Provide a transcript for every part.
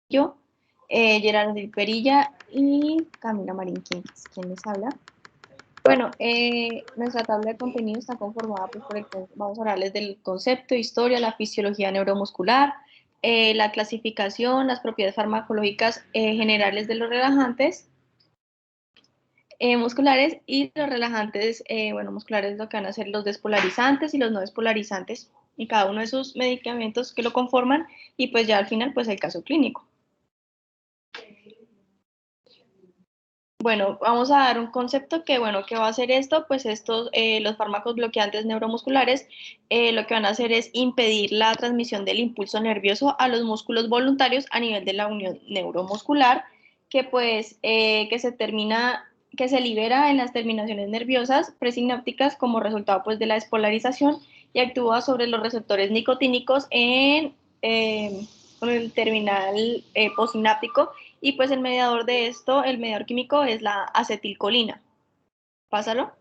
Yo, Gerardo Perilla y Camila Marín, ¿quién les habla? Bueno, nuestra tabla de contenido está conformada pues, vamos a hablarles del concepto, historia, la fisiología neuromuscular, la clasificación, las propiedades farmacológicas generales de los relajantes musculares y los relajantes, musculares lo que van a ser los despolarizantes y los no despolarizantes y cada uno de esos medicamentos que lo conforman y pues ya al final pues el caso clínico. Bueno, vamos a dar un concepto que, bueno, ¿qué va a hacer esto? Pues estos, los fármacos bloqueantes neuromusculares, lo que van a hacer es impedir la transmisión del impulso nervioso a los músculos voluntarios a nivel de la unión neuromuscular, que pues, que se libera en las terminaciones nerviosas presinápticas como resultado pues de la despolarización y actúa sobre los receptores nicotínicos con el terminal postsináptico y pues el mediador de esto, el mediador químico es la acetilcolina. Pásalo.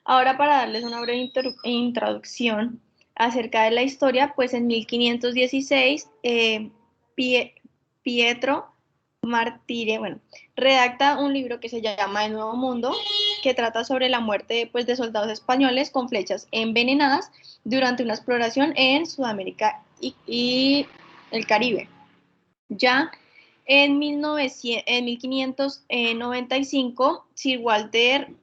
Ahora para darles una breve introducción acerca de la historia, pues en 1516 Pietro Martire, bueno, redacta un libro que se llama El Nuevo Mundo, que trata sobre la muerte pues, de soldados españoles con flechas envenenadas durante una exploración en Sudamérica y el Caribe. Ya en 1595, Sir Walter,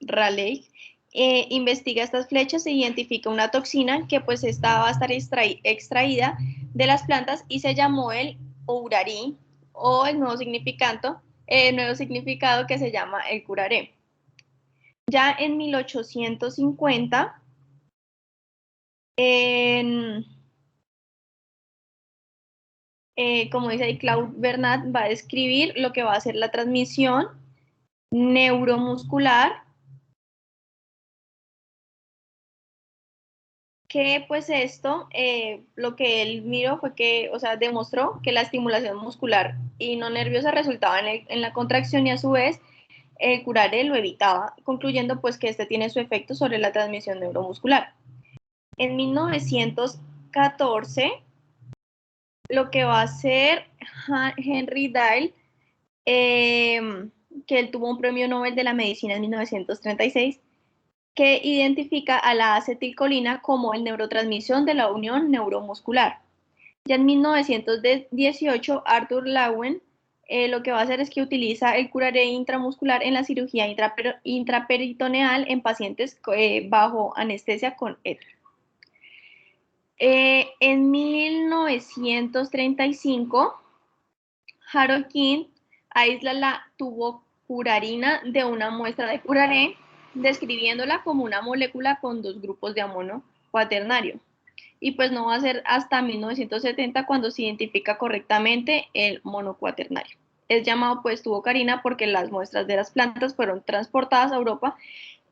Raleigh, investiga estas flechas e identifica una toxina que pues esta va a estar extraída de las plantas y se llamó el ourarí o el nuevo significado que se llama el curaré. Ya en 1850, en como dice ahí Claude Bernat, va a describir lo que va a ser la transmisión neuromuscular, que pues esto, lo que él miró fue que, o sea, demostró que la estimulación muscular y no nerviosa resultaba en la contracción y a su vez el curare lo evitaba, concluyendo pues que este tiene su efecto sobre la transmisión neuromuscular. En 1914, lo que va a hacer Henry Dyle que él tuvo un premio Nobel de la Medicina en 1936, que identifica a la acetilcolina como el neurotransmisión de la unión neuromuscular. Ya en 1918, Arthur Lowen lo que va a hacer es que utiliza el curare intramuscular en la cirugía intraperitoneal en pacientes bajo anestesia con éter. En 1935, Harold King aísla la tubocurarina de una muestra de curaré, describiéndola como una molécula con dos grupos de amono cuaternario. Y pues no va a ser hasta 1970 cuando se identifica correctamente el monocuaternario. Es llamado pues tubocarina porque las muestras de las plantas fueron transportadas a Europa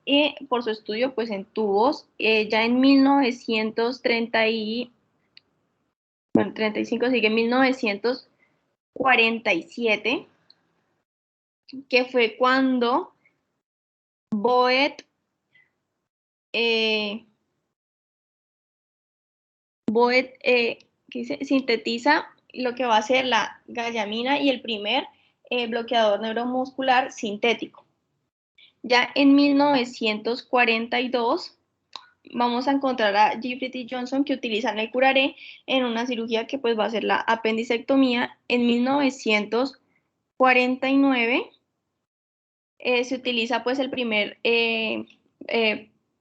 y por su estudio pues en tubos. Ya en 1935 sigue 1947, que fue cuando Boet, eh, sintetiza lo que va a ser la gallamina y el primer bloqueador neuromuscular sintético. Ya en 1942 vamos a encontrar a Gifford y Johnson que utilizan el curaré en una cirugía que pues va a ser la apendicectomía. En 1949 se utiliza pues el primer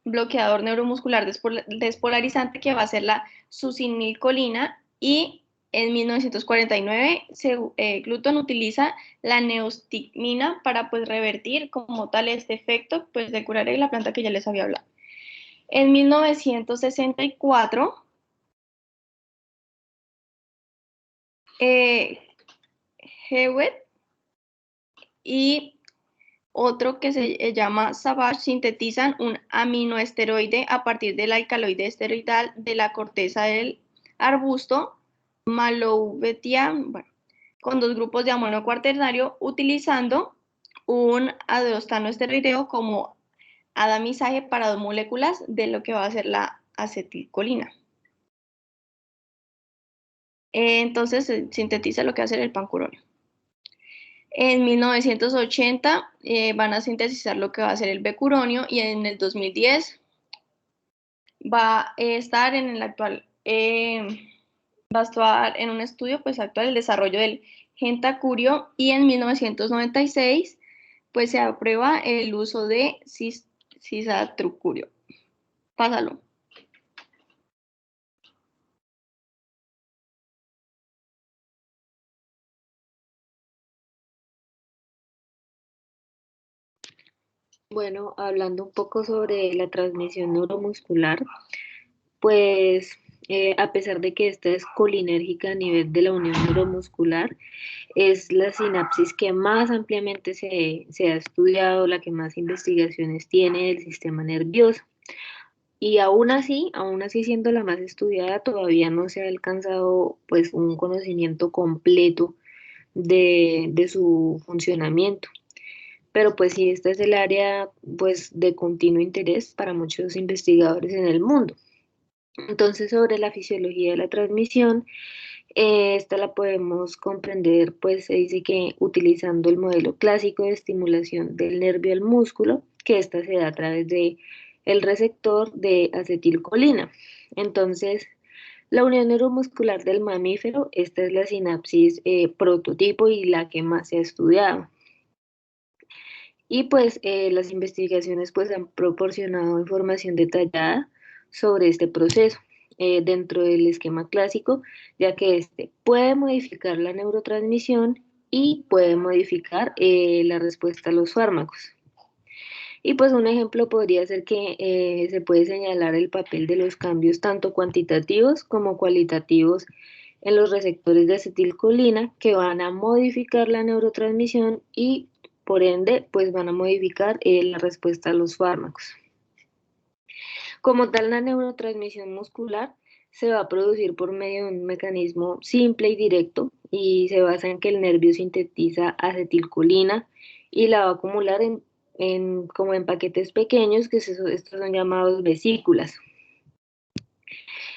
bloqueador neuromuscular despolarizante que va a ser la succinilcolina y en 1949 Gluton utiliza la neostigmina para pues revertir como tal este efecto pues de curar la planta que ya les había hablado. En 1964 Hewitt y otro que se llama Savage sintetizan un aminoesteroide a partir del alcaloide esteroidal de la corteza del arbusto Malouvetia, bueno, con dos grupos de amonio cuaternario utilizando un adostanoesteroideo como adamisaje para dos moléculas de lo que va a ser la acetilcolina. Entonces se sintetiza lo que va a ser el pancuronio. En 1980 van a sintetizar lo que va a ser el becuronio y en el 2010 va a estar en el actual, va a estar en un estudio pues actual el desarrollo del gentacurio y en 1996 pues se aprueba el uso de cisatracuro. Pásalo. Bueno, hablando un poco sobre la transmisión neuromuscular, pues a pesar de que esta es colinérgica a nivel de la unión neuromuscular, es la sinapsis que más ampliamente se ha estudiado, la que más investigaciones tiene del sistema nervioso. Y aún así siendo la más estudiada, todavía no se ha alcanzado pues un conocimiento completo de su funcionamiento. Pero pues sí, esta es el área pues de continuo interés para muchos investigadores en el mundo. Entonces, sobre la fisiología de la transmisión, esta la podemos comprender, pues se dice que utilizando el modelo clásico de estimulación del nervio al músculo, que esta se da a través de el receptor de acetilcolina. Entonces, la unión neuromuscular del mamífero, esta es la sinapsis prototipo y la que más se ha estudiado. Y pues las investigaciones pues han proporcionado información detallada sobre este proceso dentro del esquema clásico, ya que este puede modificar la neurotransmisión y puede modificar la respuesta a los fármacos. Y pues un ejemplo podría ser que se puede señalar el papel de los cambios tanto cuantitativos como cualitativos en los receptores de acetilcolina que van a modificar la neurotransmisión y por ende pues van a modificar la respuesta a los fármacos. Como tal, la neurotransmisión muscular se va a producir por medio de un mecanismo simple y directo y se basa en que el nervio sintetiza acetilcolina y la va a acumular como en paquetes pequeños, estos son llamados vesículas.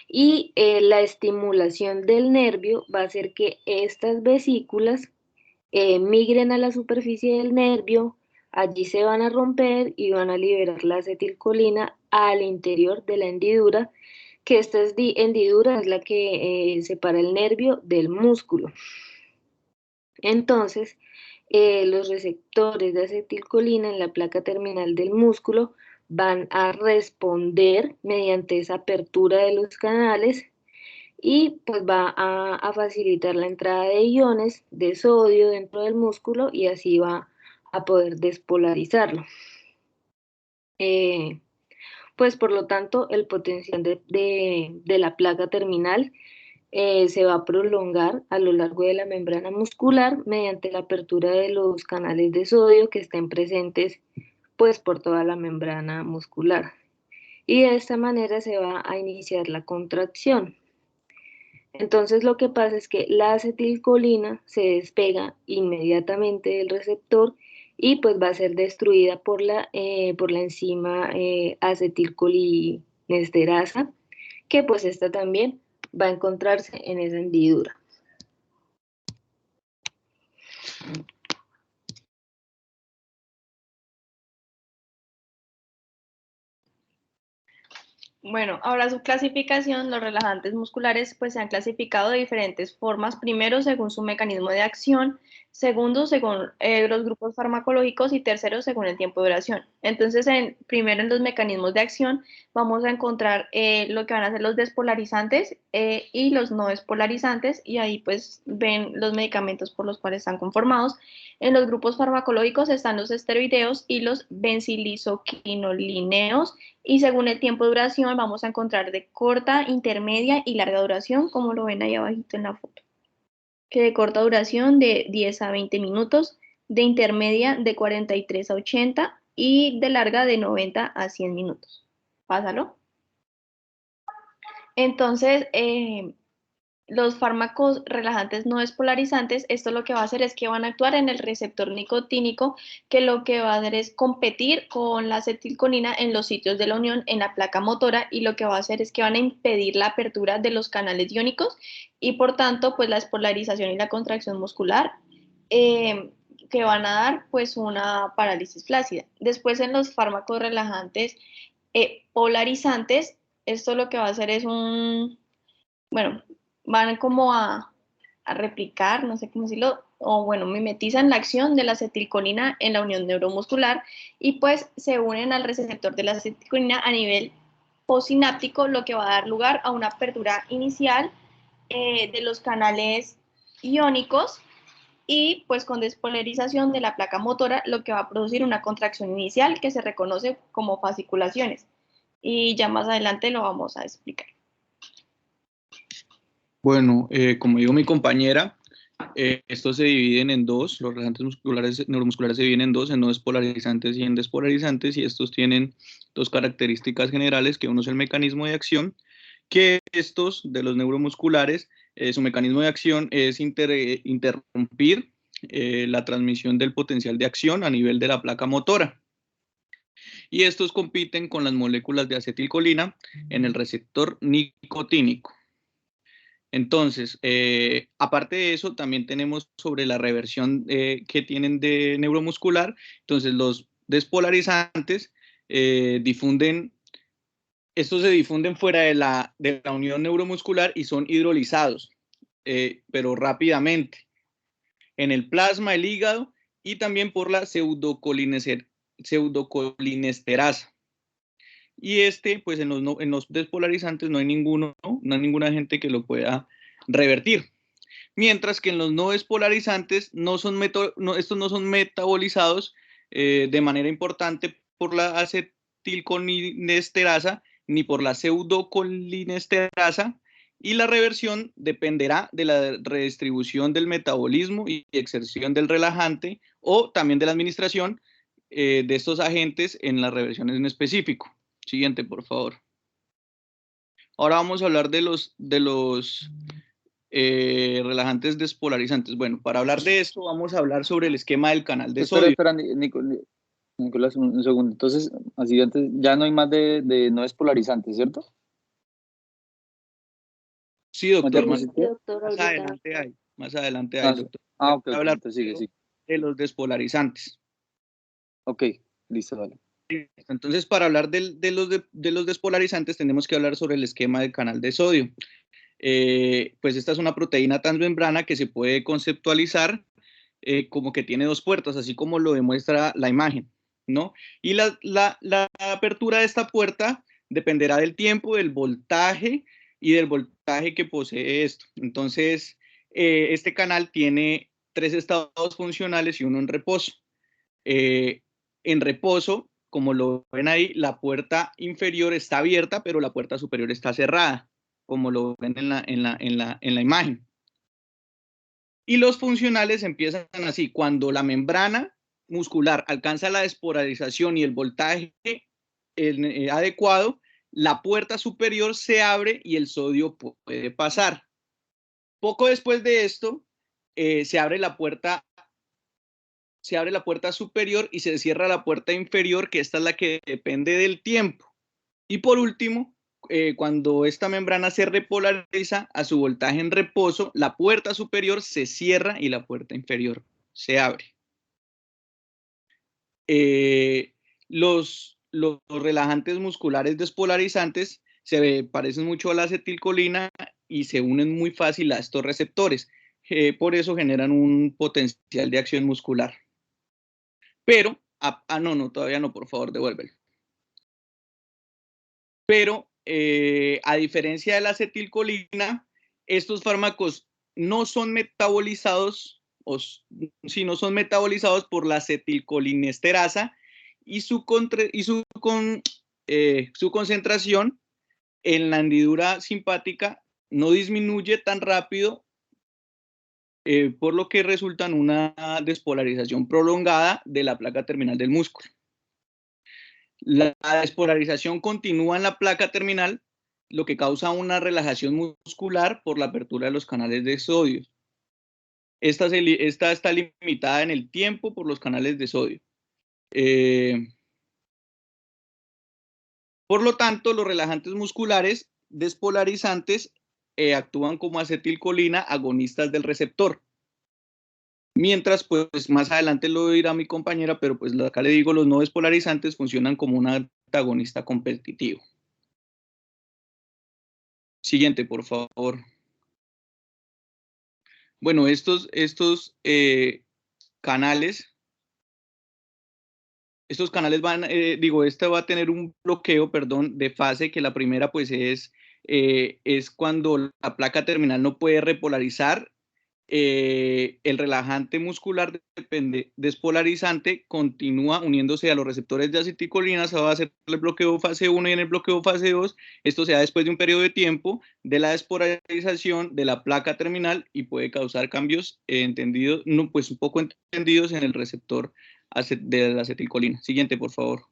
Y la estimulación del nervio va a hacer que estas vesículas migren a la superficie del nervio, allí se van a romper y van a liberar la acetilcolina al interior de la hendidura, que esta hendidura es la que separa el nervio del músculo. Entonces, los receptores de acetilcolina en la placa terminal del músculo van a responder mediante esa apertura de los canales y pues va a facilitar la entrada de iones de sodio dentro del músculo y así va a poder despolarizarlo. Eh, pues por lo tanto el potencial de la placa terminal se va a prolongar a lo largo de la membrana muscular mediante la apertura de los canales de sodio que estén presentes pues por toda la membrana muscular. Y de esta manera se va a iniciar la contracción. Entonces lo que pasa es que la acetilcolina se despega inmediatamente del receptor y pues va a ser destruida por la enzima acetilcolinesterasa, que pues esta también va a encontrarse en esa hendidura. Bueno, ahora su clasificación, los relajantes musculares pues se han clasificado de diferentes formas, primero según su mecanismo de acción, segundo según los grupos farmacológicos y tercero según el tiempo de duración. Entonces, primero en los mecanismos de acción vamos a encontrar lo que van a ser los despolarizantes y los no despolarizantes y ahí pues ven los medicamentos por los cuales están conformados. En los grupos farmacológicos están los esteroideos y los bencilioquinolineos y según el tiempo de duración vamos a encontrar de corta, intermedia y larga duración, como lo ven ahí abajito en la foto. Que de corta duración de 10 a 20 minutos, de intermedia de 43 a 80 y de larga de 90 a 100 minutos. Pásalo. Entonces, los fármacos relajantes no despolarizantes, esto lo que va a hacer es que van a actuar en el receptor nicotínico, que lo que va a hacer es competir con la acetilcolina en los sitios de la unión en la placa motora, y lo que va a hacer es que van a impedir la apertura de los canales iónicos y por tanto pues la despolarización y la contracción muscular, eh, que van a dar pues una parálisis flácida. Después en los fármacos relajantes polarizantes, esto lo que va a hacer es bueno, van como a replicar, no sé cómo decirlo, o bueno, mimetizan la acción de la acetilcolina en la unión neuromuscular y pues se unen al receptor de la acetilcolina a nivel postsináptico, lo que va a dar lugar a una apertura inicial de los canales iónicos y pues con despolarización de la placa motora, lo que va a producir una contracción inicial que se reconoce como fasciculaciones. Y ya más adelante lo vamos a explicar. Bueno, como dijo mi compañera, estos se dividen en dos, los relajantes neuromusculares se dividen en no despolarizantes y en despolarizantes, y estos tienen dos características generales, que uno es el mecanismo de acción, que estos de los neuromusculares, su mecanismo de acción es interrumpir la transmisión del potencial de acción a nivel de la placa motora. Y estos compiten con las moléculas de acetilcolina en el receptor nicotínico. Entonces, aparte de eso, también tenemos sobre la reversión que tienen de neuromuscular. Entonces, los despolarizantes estos se difunden fuera de la unión neuromuscular y son hidrolizados, pero rápidamente, en el plasma, el hígado y también por la pseudocolinesterasa. Y pues en los despolarizantes no hay ningún agente que lo pueda revertir. Mientras que en los no despolarizantes estos no son metabolizados de manera importante por la acetilcolinesterasa ni por la pseudocolinesterasa, y la reversión dependerá de la redistribución del metabolismo y exerción del relajante o también de la administración de estos agentes en las reversiones en específico. Siguiente, por favor. Ahora vamos a hablar de los relajantes despolarizantes. Bueno, para hablar de esto vamos a hablar sobre el esquema del canal de sodio. Espera, Nicolás, un segundo. Entonces, así antes, ya no hay más de no despolarizantes, ¿cierto? Sí, doctor, Sí, doctor, más ahorita. adelante hay, doctor. Ok, Hablar entonces sigue. de los despolarizantes. Ok, listo, dale. Entonces, para hablar de los despolarizantes tenemos que hablar sobre el esquema del canal de sodio. Pues esta es una proteína transmembrana que se puede conceptualizar como que tiene dos puertas, así como lo demuestra la imagen, ¿no? Y la apertura de esta puerta dependerá del tiempo, del voltaje y del voltaje que posee esto. Entonces, este canal tiene tres estados funcionales y uno en reposo. En reposo, como lo ven ahí, la puerta inferior está abierta, pero la puerta superior está cerrada, como lo ven en la imagen. Y los funcionales empiezan así: cuando la membrana muscular alcanza la despolarización y el voltaje adecuado, la puerta superior se abre y el sodio puede pasar. Poco después de esto, se abre la puerta superior y se cierra la puerta inferior, que esta es la que depende del tiempo. Y por último, cuando esta membrana se repolariza a su voltaje en reposo, la puerta superior se cierra y la puerta inferior se abre. Los relajantes musculares despolarizantes se parecen mucho a la acetilcolina y se unen muy fácil a estos receptores. Por eso generan un potencial de acción muscular. Pero, no, todavía no, por favor, devuélvelo. Pero, a diferencia de la acetilcolina, estos fármacos no son metabolizados, no son metabolizados por la acetilcolinesterasa, y su concentración en la hendidura simpática no disminuye tan rápido, por lo que resulta en una despolarización prolongada de la placa terminal del músculo. La despolarización continúa en la placa terminal lo que causa una relajación muscular por la apertura de los canales de sodio. Esta está limitada en el tiempo por los canales de sodio. Por lo tanto, los relajantes musculares despolarizantes actúan como acetilcolina agonistas del receptor. Mientras, pues más adelante lo dirá mi compañera, pero pues acá le digo, los no despolarizantes funcionan como un antagonista competitivo. Siguiente, por favor. Bueno, estos canales van, este va a tener un bloqueo, perdón, de fase, que la primera pues es cuando la placa terminal no puede repolarizar. El relajante muscular despolarizante continúa uniéndose a los receptores de acetilcolina, se va a hacer el bloqueo fase 1 y en el bloqueo fase 2, esto se da después de un periodo de tiempo de la despolarización de la placa terminal y puede causar cambios entendidos, no, pues un poco entendidos en el receptor de la acetilcolina. Siguiente, por favor.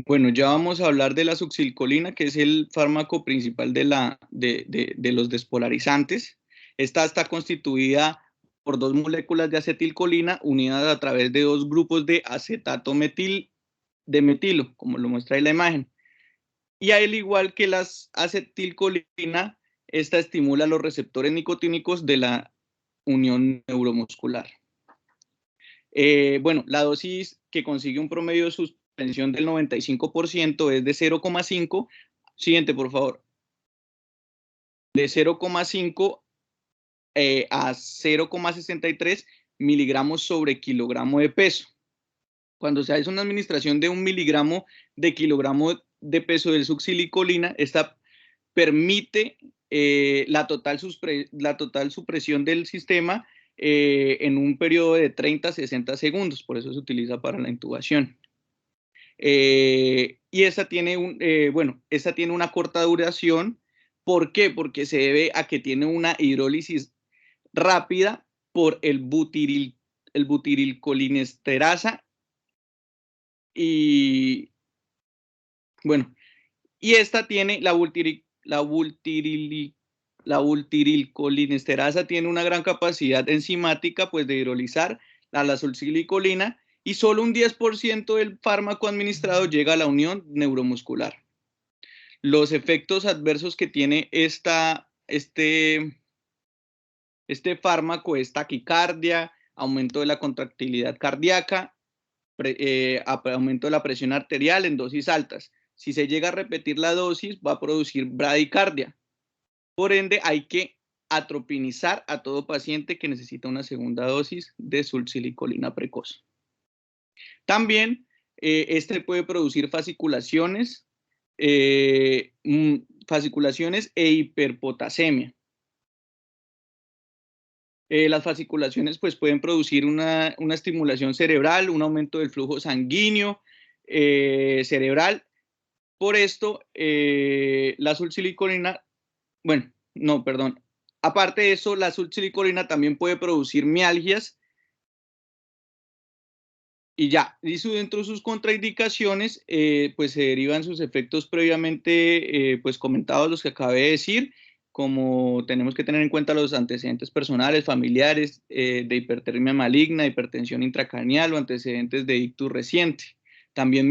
Bueno, ya vamos a hablar de la succinilcolina, que es el fármaco principal de los despolarizantes. Esta está constituida por dos moléculas de acetilcolina unidas a través de dos grupos de acetato de metilo, como lo muestra ahí la imagen. Y al igual que las acetilcolina, esta estimula los receptores nicotínicos de la unión neuromuscular. Bueno, la dosis que consigue un promedio de suspensión del 95% es de 0,5. Siguiente, por favor. De 0,5 a 0,63 miligramos sobre kilogramo de peso. Cuando se hace una administración de 1 miligramo de kilogramo de peso de succinilcolina, esta permite la total supresión del sistema en un periodo de 30 a 60 segundos, por eso se utiliza para la intubación. Y esta tiene, esta tiene una corta duración. ¿Por qué? Porque se debe a que tiene una hidrólisis rápida por el butirilcolinesterasa y bueno, y esta tiene la butirilcolinesterasa tiene una gran capacidad enzimática pues de hidrolizar a la succinilcolina y solo un 10% del fármaco administrado llega a la unión neuromuscular. Los efectos adversos que tiene este fármaco es taquicardia, aumento de la contractilidad cardíaca, aumento de la presión arterial en dosis altas. Si se llega a repetir la dosis, va a producir bradicardia. Por ende, hay que atropinizar a todo paciente que necesita una segunda dosis de succinilcolina precoz. También, este puede producir fasciculaciones e hiperpotasemia. Las fasciculaciones pues, pueden producir una estimulación cerebral, un aumento del flujo sanguíneo cerebral. Por esto, la succinilcolina, aparte de eso, la succinilcolina también puede producir mialgias y ya, y dentro de sus contraindicaciones, pues se derivan sus efectos previamente pues comentados, los que acabé de decir, como tenemos que tener en cuenta los antecedentes personales, familiares, de hipertermia maligna, hipertensión intracraneal o antecedentes de ictus reciente. También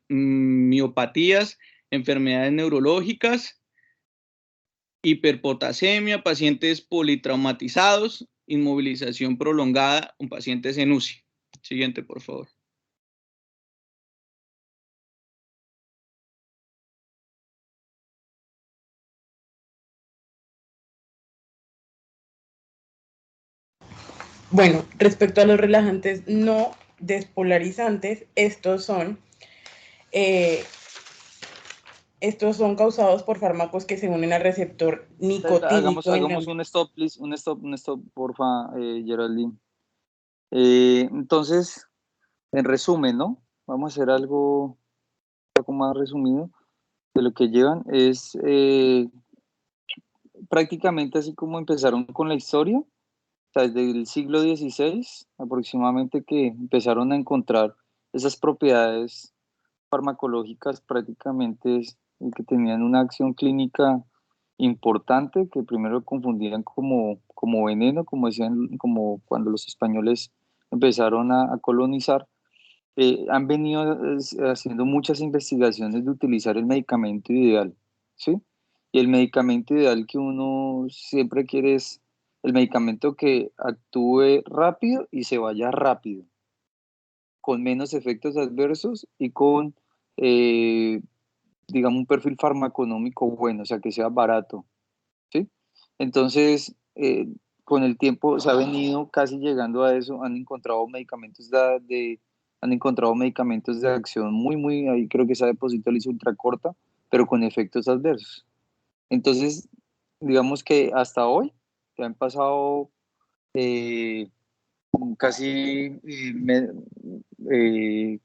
miopatías, enfermedades neurológicas, hiperpotasemia, pacientes politraumatizados, inmovilización prolongada en pacientes en UCI. Siguiente, por favor. Bueno, respecto a los relajantes no despolarizantes, estos son causados por fármacos que se unen al receptor nicotínico. Hagamos un stop, please, un stop, porfa, Geraldine. Entonces, en resumen, ¿no? Vamos a hacer algo un poco más resumido de lo que llevan. Es prácticamente así como empezaron con la historia, o sea, desde el siglo XVI aproximadamente que empezaron a encontrar esas propiedades farmacológicas prácticamente y que tenían una acción clínica importante, que primero confundían como veneno, como decían, como cuando los españoles empezaron a colonizar. Han venido haciendo muchas investigaciones de utilizar el medicamento ideal, ¿sí? Y el medicamento ideal que uno siempre quiere es el medicamento que actúe rápido y se vaya rápido, con menos efectos adversos y con, eh, digamos, un perfil farmaconómico bueno, o sea, que sea barato, ¿sí? Entonces, con el tiempo se ha venido casi llegando a eso, han encontrado medicamentos han encontrado medicamentos de acción muy, ahí creo que esa de es ultra corta, pero con efectos adversos. Entonces, digamos que hasta hoy, que han pasado eh, casi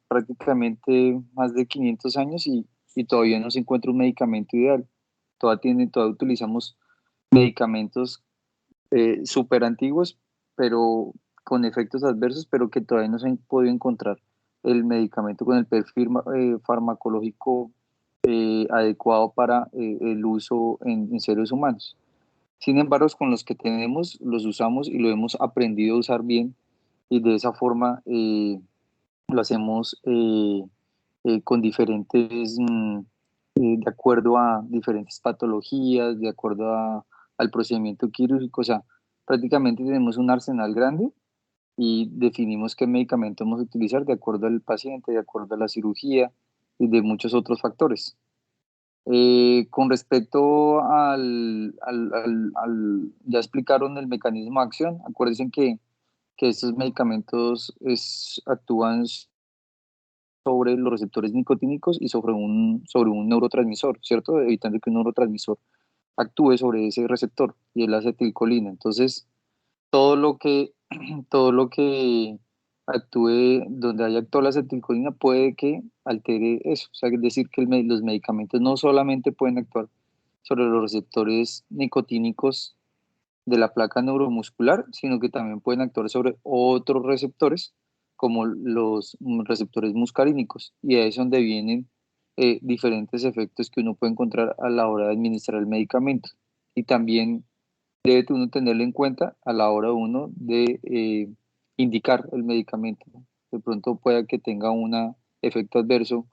prácticamente más de 500 años y todavía no se encuentra un medicamento ideal. Todavía utilizamos medicamentos súper antiguos, pero con efectos adversos, pero que todavía no se han podido encontrar el medicamento con el perfil farmacológico adecuado para el uso en seres humanos. Sin embargo, con los que tenemos, los usamos y lo hemos aprendido a usar bien y de esa forma lo hacemos con diferentes, de acuerdo a diferentes patologías, de acuerdo al procedimiento quirúrgico, o sea, prácticamente tenemos un arsenal grande y definimos qué medicamento vamos a utilizar de acuerdo al paciente, de acuerdo a la cirugía y de muchos otros factores. Con respecto ya explicaron el mecanismo de acción, acuérdense que estos medicamentos actúan sobre los receptores nicotínicos y sobre un neurotransmisor, ¿cierto? Evitando que un neurotransmisor actúe sobre ese receptor y es la acetilcolina. Entonces, todo lo que, todo lo que actúe donde haya actuado la acetilcolina puede que altere eso. O sea, es decir, que los medicamentos no solamente pueden actuar sobre los receptores nicotínicos de la placa neuromuscular, sino que también pueden actuar sobre otros receptores, como los receptores muscarínicos, y ahí es donde vienen diferentes efectos que uno puede encontrar a la hora de administrar el medicamento. Y también debe uno tenerlo en cuenta a la hora uno de indicar el medicamento. De pronto pueda que tenga un efecto adverso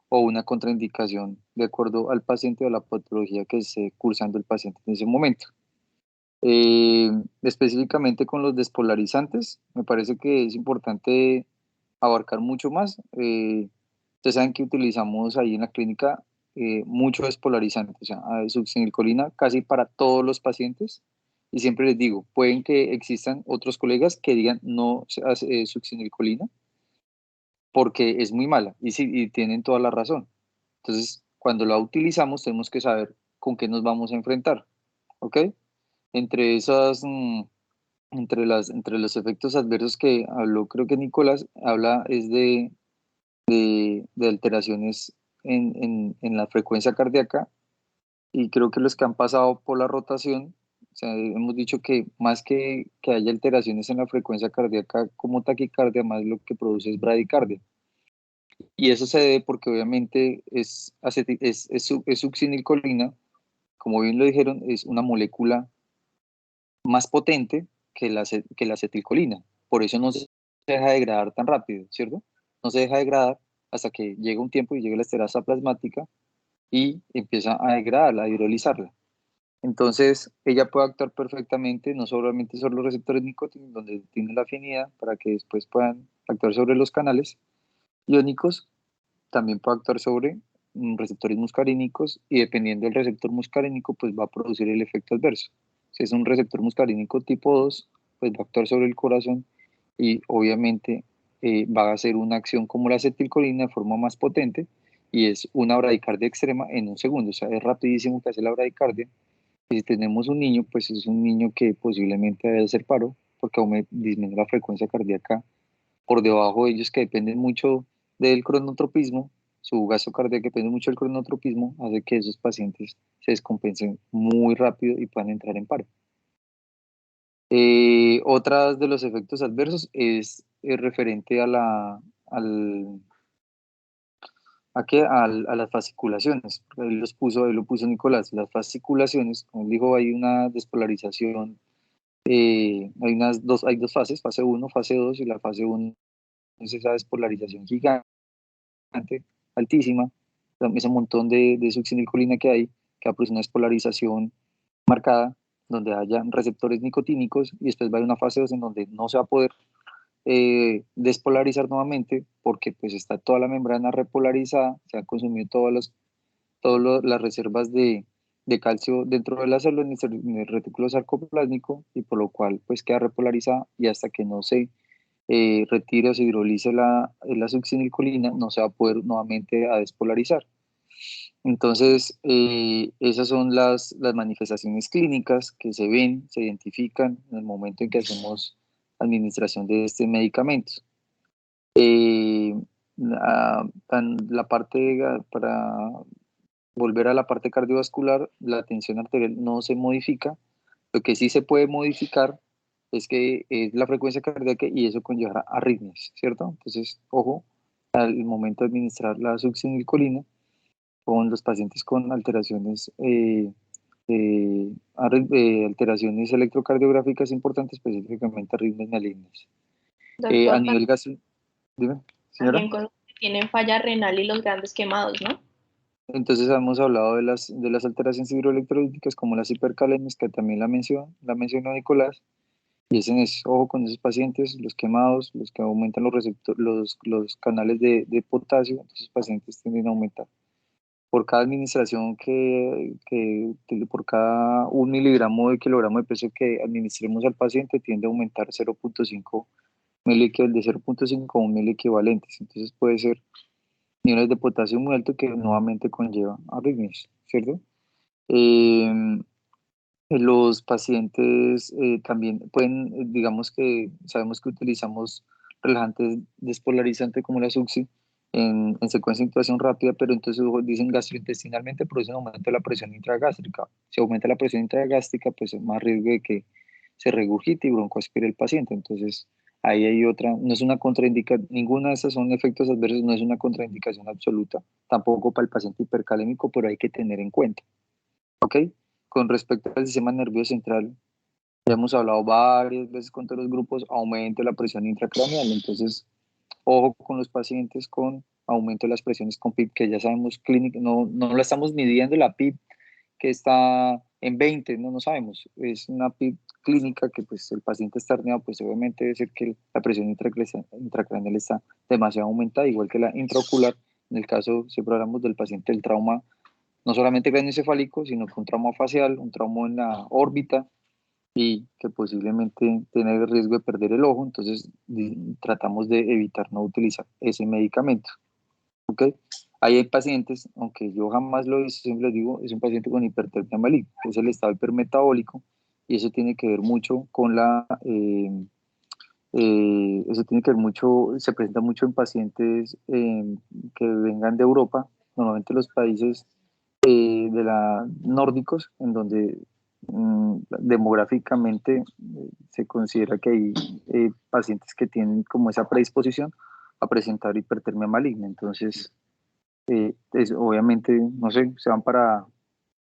o una contraindicación de acuerdo al paciente o a la patología que esté cursando el paciente en ese momento. Específicamente con los despolarizantes, me parece que es importante abarcar mucho más. Ustedes saben que utilizamos ahí en la clínica mucho despolarizante, o sea, succinilcolina casi para todos los pacientes. Y siempre les digo, pueden que existan otros colegas que digan no se hace succinilcolina porque es muy mala y, sí, y tienen toda la razón. Entonces, cuando la utilizamos tenemos que saber con qué nos vamos a enfrentar, ¿ok? Entre esas, entre los efectos adversos que habló, creo que Nicolás habla es de alteraciones en la frecuencia cardíaca y creo que los que han pasado por la rotación, o sea, hemos dicho que más que haya alteraciones en la frecuencia cardíaca como taquicardia, más lo que produce es bradicardia. Y eso se debe porque obviamente es succinilcolina, como bien lo dijeron, es una molécula más potente que la acetilcolina. Por eso no se deja degradar tan rápido, ¿cierto? No se deja degradar hasta que llega un tiempo y llega la esterasa plasmática y empieza a degradarla, a hidrolizarla. Entonces, ella puede actuar perfectamente, no solamente sobre los receptores nicotínicos, donde tiene la afinidad para que después puedan actuar sobre los canales iónicos, también puede actuar sobre receptores muscarínicos y dependiendo del receptor muscarínico, pues va a producir el efecto adverso. Si es un receptor muscarínico tipo 2 pues va a actuar sobre el corazón y obviamente va a hacer una acción como la acetilcolina de forma más potente y es una bradicardia extrema en un segundo, o sea, es rapidísimo que hace la bradicardia. Y si tenemos un niño, pues es un niño que posiblemente debe hacer paro porque disminuye la frecuencia cardíaca por debajo de ellos que dependen mucho del cronotropismo, su gasto cardíaco depende mucho del cronotropismo, hace que esos pacientes se descompensen muy rápido y puedan entrar en paro. Otras de los efectos adversos es referente al, ¿A qué? A las fasciculaciones. Ahí lo puso Nicolás. Las fasciculaciones, como él dijo, hay una despolarización, hay dos fases, fase uno, fase 2, y la fase uno es esa despolarización gigante, altísima, ese montón de succinilcolina que hay, que produce una despolarización marcada, donde haya receptores nicotínicos, y después va a haber una fase 2 en donde no se va a poder despolarizar nuevamente, porque pues está toda la membrana repolarizada, se han consumido las reservas de calcio dentro de la célula en el retículo sarcoplásmico, y por lo cual pues queda repolarizada, y hasta que no se retire o se hidrolice la succinilcolina, no se va a poder nuevamente a despolarizar. Entonces, esas son las manifestaciones clínicas que se ven, se identifican en el momento en que hacemos administración de estos medicamentos. Eh, la parte, para volver a la parte cardiovascular, la tensión arterial no se modifica. Lo que sí se puede modificar es que es la frecuencia cardíaca, y eso conllevará arritmias, ¿cierto? Entonces, ojo al momento de administrar la succinilcolina con los pacientes con alteraciones, alteraciones electrocardiográficas importantes, específicamente arritmias malignas. A Doctor, nivel gastro, dime, señora. también con los que tienen falla renal y los grandes quemados, ¿no? Entonces hemos hablado de las alteraciones hidroelectrolíticas, como las hipercalemias, que también la mencionó Nicolás, y ojo con esos pacientes, los quemados, los que aumentan los canales de potasio. Entonces, esos pacientes tienden a aumentar. Por cada administración por cada 1 miligramo de kilogramo de peso que administremos al paciente, tiende a aumentar 0.5 de 0.5 a 1 miliequivalentes. Entonces puede ser niveles de potasio muy alto, que nuevamente conlleva arritmias, ¿cierto? Eh, los pacientes también pueden, digamos que sabemos que utilizamos relajantes despolarizantes como la Suxi en secuencia de intubación rápida, pero entonces dicen gastrointestinalmente produce un aumento de la presión intragástrica. Si aumenta la presión intragástrica, pues es más riesgo de que se regurgite y broncoaspire el paciente. Entonces, ahí hay otra, no es una contraindicación, ninguna de estas son efectos adversos, no es una contraindicación absoluta, tampoco para el paciente hipercalémico, pero hay que tener en cuenta. ¿Ok? Con respecto al sistema nervioso central, ya hemos hablado varias veces con todos los grupos, aumento de la presión intracraneal. Entonces, ojo con los pacientes con aumento de las presiones con PIB, que ya sabemos clínica, no la estamos midiendo la PIB que está en 20, no sabemos. Es una PIB clínica que pues el paciente está herniado, pues obviamente debe ser que la presión intracraneal está demasiado aumentada, igual que la intraocular. En el caso, siempre hablamos del paciente del trauma, no solamente craneoencefálico, sino con trauma facial, un trauma en la órbita, y que posiblemente tiene el riesgo de perder el ojo. Entonces tratamos de evitar no utilizar ese medicamento. ¿Ok? Ahí hay pacientes, aunque yo jamás lo he visto, siempre les digo, es un paciente con hipertermia maligna, que es el estado hipermetabólico, y eso tiene que ver mucho con eso tiene que ver mucho, se presenta mucho en pacientes que vengan de Europa, normalmente los países de la nórdicos, en donde demográficamente se considera que hay pacientes que tienen como esa predisposición a presentar hipertermia maligna. Entonces, obviamente, no sé, se van para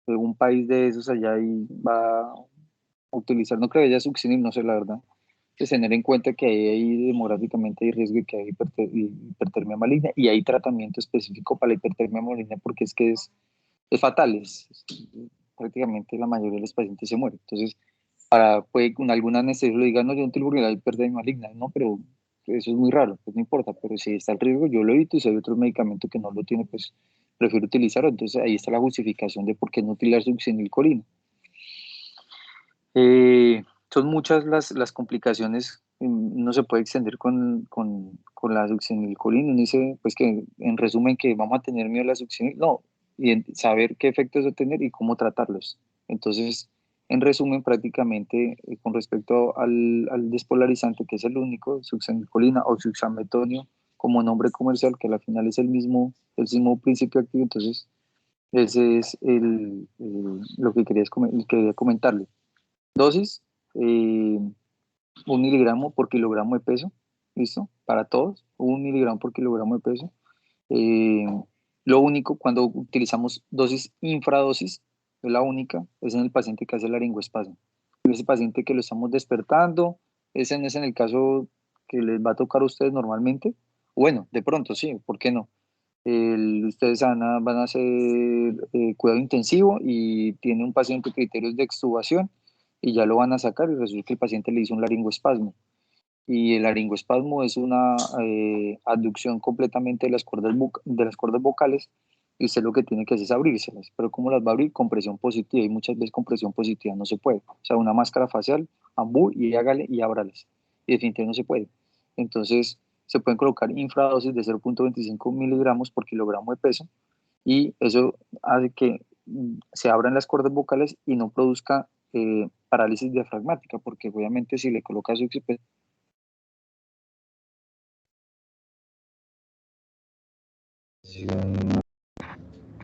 un país de esos allá y va a utilizar, no creo que haya succinil, no sé la verdad. Es tener en cuenta que ahí demográficamente hay riesgo de que haya hipertermia maligna, y hay tratamiento específico para la hipertermia maligna, porque es que es fatal, prácticamente la mayoría de los pacientes se mueren. Entonces, puede con alguna anestesia lo digan, no, yo no tengo la hipertermia maligna, no, pero eso es muy raro, pues no importa, pero si está el riesgo, yo lo evito, y si hay otro medicamento que no lo tiene, pues prefiero utilizarlo. Entonces, ahí está la justificación de por qué no utilizar succinilcolina. Son muchas las complicaciones. No se puede extender con la succinilcolina. Uno dice, pues que en resumen, que vamos a tener miedo a la succinil. No, y saber qué efectos va a tener y cómo tratarlos. Entonces, en resumen, prácticamente con respecto al despolarizante, que es el único, succinilcolina o suxametonio como nombre comercial, que al final es el mismo principio activo. Entonces, ese es lo que quería comentarle. Dosis, 1 miligramo por kilogramo de peso, ¿listo? Para todos, 1 miligramo por kilogramo de peso. Eh, Lo único, cuando utilizamos dosis infradosis, es la única, es en el paciente que hace laringoespasmo. Ese paciente que lo estamos despertando, ese no es en el caso que les va a tocar a ustedes normalmente. Bueno, de pronto sí, ¿por qué no? Ustedes van a hacer cuidado intensivo y tiene un paciente criterios de extubación y ya lo van a sacar y resulta que el paciente le hizo un laringoespasmo. Y el laringoespasmo es una abducción completamente de de las cuerdas vocales y usted lo que tiene que hacer es abrírselas. Pero ¿cómo las va a abrir? Con presión positiva y muchas veces con presión positiva no se puede. O sea, una máscara facial, ambú y hágale y ábralas. Y definitivamente no se puede. Entonces, se pueden colocar infradosis de 0,25 miligramos por kilogramo de peso y eso hace que se abran las cuerdas vocales y no produzca parálisis diafragmática, porque obviamente si le coloca su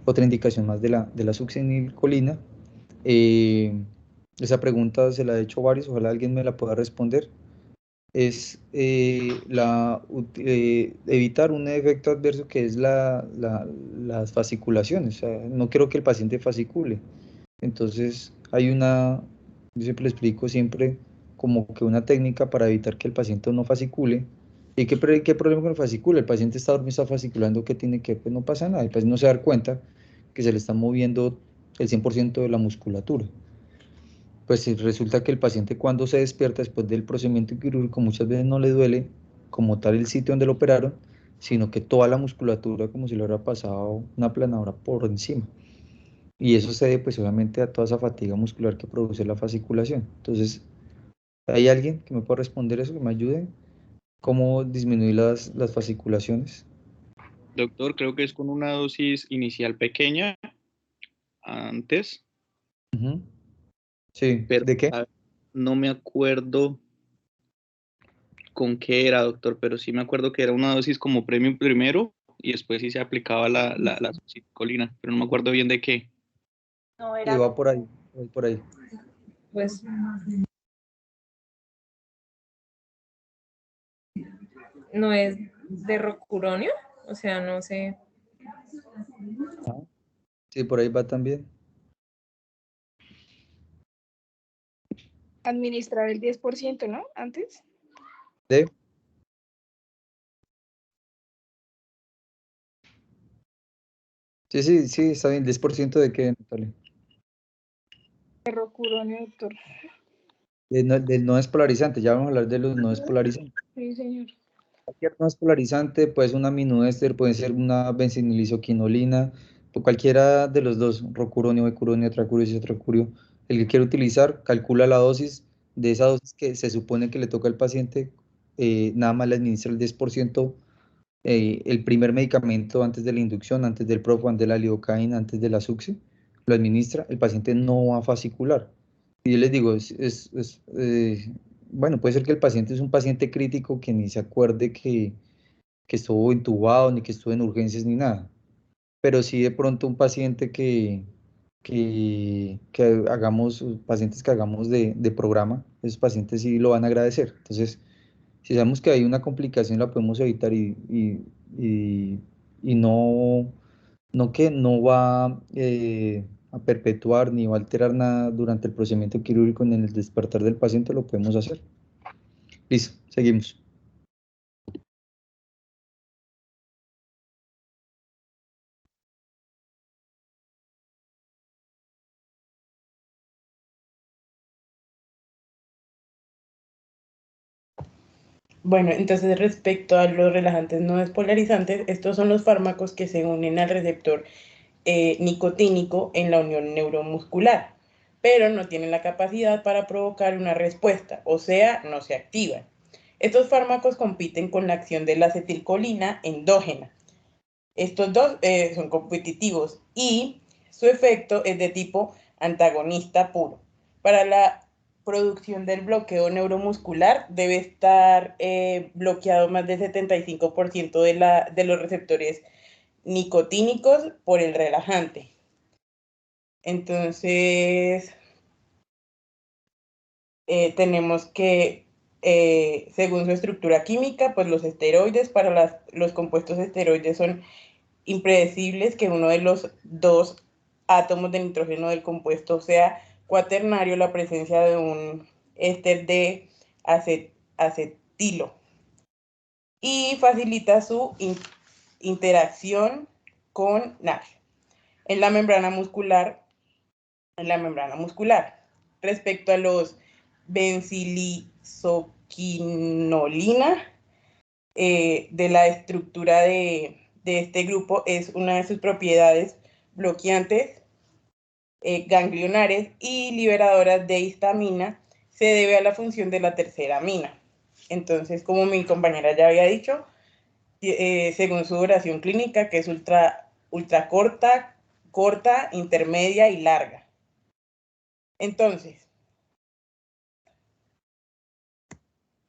otra indicación más de la succinilcolina. Esa pregunta se la he hecho varios, ojalá alguien me la pueda responder. Es evitar un efecto adverso que es las fasciculaciones. O sea, no quiero que el paciente fascicule. Entonces, yo siempre le explico siempre como que una técnica para evitar que el paciente no fascicule. ¿Y qué problema con el fascicule? El paciente está dormido, está fasciculando, ¿qué tiene que? Pues no pasa nada, el paciente no se da cuenta que se le está moviendo el 100% de la musculatura. Pues si resulta que el paciente cuando se despierta después del procedimiento quirúrgico muchas veces no le duele como tal el sitio donde lo operaron, sino que toda la musculatura como si le hubiera pasado una planadora por encima. Y eso se debe pues obviamente a toda esa fatiga muscular que produce la fasciculación. Entonces, ¿hay alguien que me pueda responder eso, que me ayude? ¿Cómo disminuir las fasciculaciones? Doctor, creo que es con una dosis inicial pequeña antes, Ujú. Sí, pero ¿de qué? no me acuerdo con qué era, doctor, pero sí me acuerdo que era una dosis como premium primero y después sí se aplicaba la succinilcolina, pero no me acuerdo bien de qué. No Sí, era, va por ahí, va por ahí. Pues no es de rocuronio, o sea, no sé. Ah, sí, por ahí va también. Administrar el 10%, ¿no? Antes. ¿De? Sí, sí, sí, está bien. 10% de qué, Natalia. De rocuronio, doctor. Del no despolarizante, ya vamos a hablar de los no despolarizantes. Sí, señor. Cualquier no despolarizante puede ser un aminoéster, puede ser una benzinilisoquinolina, o cualquiera de los dos, rocuronio, becuronio, tracurio, citracurio, el que quiera utilizar, calcula la dosis de esa dosis que se supone que le toca al paciente, nada más le administra el 10%, el primer medicamento antes de la inducción, antes del Prof, antes de la lidocaína, antes de la Succi, lo administra, el paciente no va a fascicular. Y yo les digo, bueno, puede ser que el paciente es un paciente crítico que ni se acuerde que estuvo intubado, ni que estuvo en urgencias, ni nada. Pero sí de pronto un paciente que hagamos, pacientes que hagamos de programa, esos pacientes sí lo van a agradecer. Entonces, si sabemos que hay una complicación, la podemos evitar y no que no va a perpetuar ni va a alterar nada durante el procedimiento quirúrgico ni en el despertar del paciente, lo podemos hacer. Listo, seguimos. Bueno, entonces respecto a los relajantes no despolarizantes, estos son los fármacos que se unen al receptor nicotínico en la unión neuromuscular, pero no tienen la capacidad para provocar una respuesta, o sea, no se activan. Estos fármacos compiten con la acción de la acetilcolina endógena. Estos dos son competitivos y su efecto es de tipo antagonista puro. Para la producción del bloqueo neuromuscular debe estar bloqueado más del 75% de los receptores nicotínicos por el relajante. Entonces, tenemos que, según su estructura química, pues los esteroides, para los compuestos esteroides son impredecibles que uno de los dos átomos de nitrógeno del compuesto sea cuaternario, la presencia de un éster de acetilo, y facilita su interacción con NAD en la membrana muscular. Respecto a los benzilizoquinolina, de la estructura de este grupo, es una de sus propiedades bloqueantes, ganglionares y liberadoras de histamina, se debe a la función de la tercera amina. Entonces, como mi compañera ya había dicho, según su duración clínica, que es ultra corta, intermedia y larga. Entonces,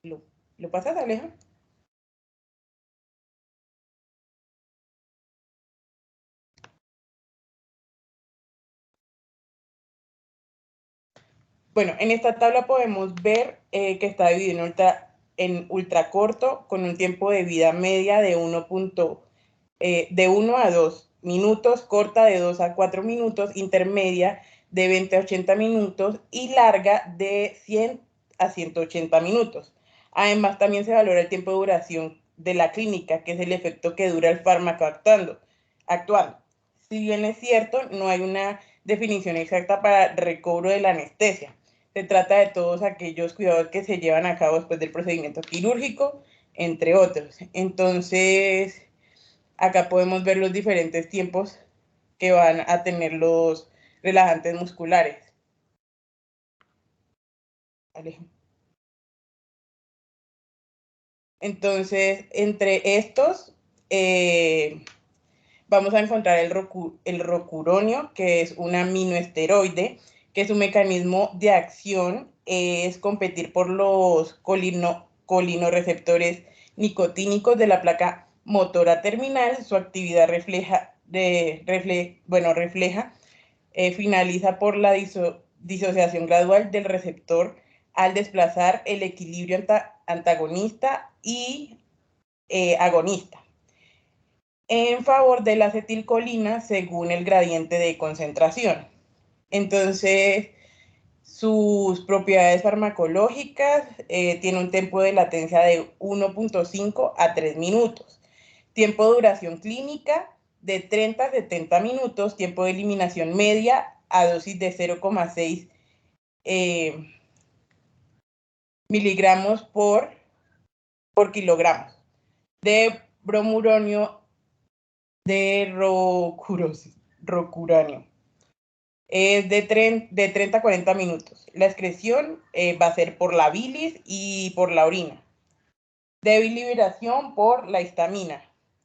¿lo pasas, Aleja? Bueno, en esta tabla podemos ver que está dividido en ultra corto, con un tiempo de vida media de 1 a 2 minutos, corta de 2 a 4 minutos, intermedia de 20 a 80 minutos y larga de 100 a 180 minutos. Además, también se valora el tiempo de duración de la clínica, que es el efecto que dura el fármaco actuando. Si bien es cierto, no hay una definición exacta para recobro de la anestesia. Se trata de todos aquellos cuidados que se llevan a cabo después del procedimiento quirúrgico, entre otros. Entonces, acá podemos ver los diferentes tiempos que van a tener los relajantes musculares. Alejo. Entonces, entre estos, vamos a encontrar el rocuronio, que es un aminoesteroide, que su mecanismo de acción es competir por los colinorreceptores nicotínicos de la placa motora terminal. Su actividad finaliza por la disociación gradual del receptor al desplazar el equilibrio antagonista y agonista en favor de la acetilcolina según el gradiente de concentración. Entonces, sus propiedades farmacológicas tiene un tiempo de latencia de 1.5 a 3 minutos. Tiempo de duración clínica de 30 a 70 minutos. Tiempo de eliminación media a dosis de 0,6 miligramos por kilogramos de bromuronio de rocuranio. Es de 30 a 40 minutos. La excreción va a ser por la bilis y por la orina. Débil liberación por la histamina.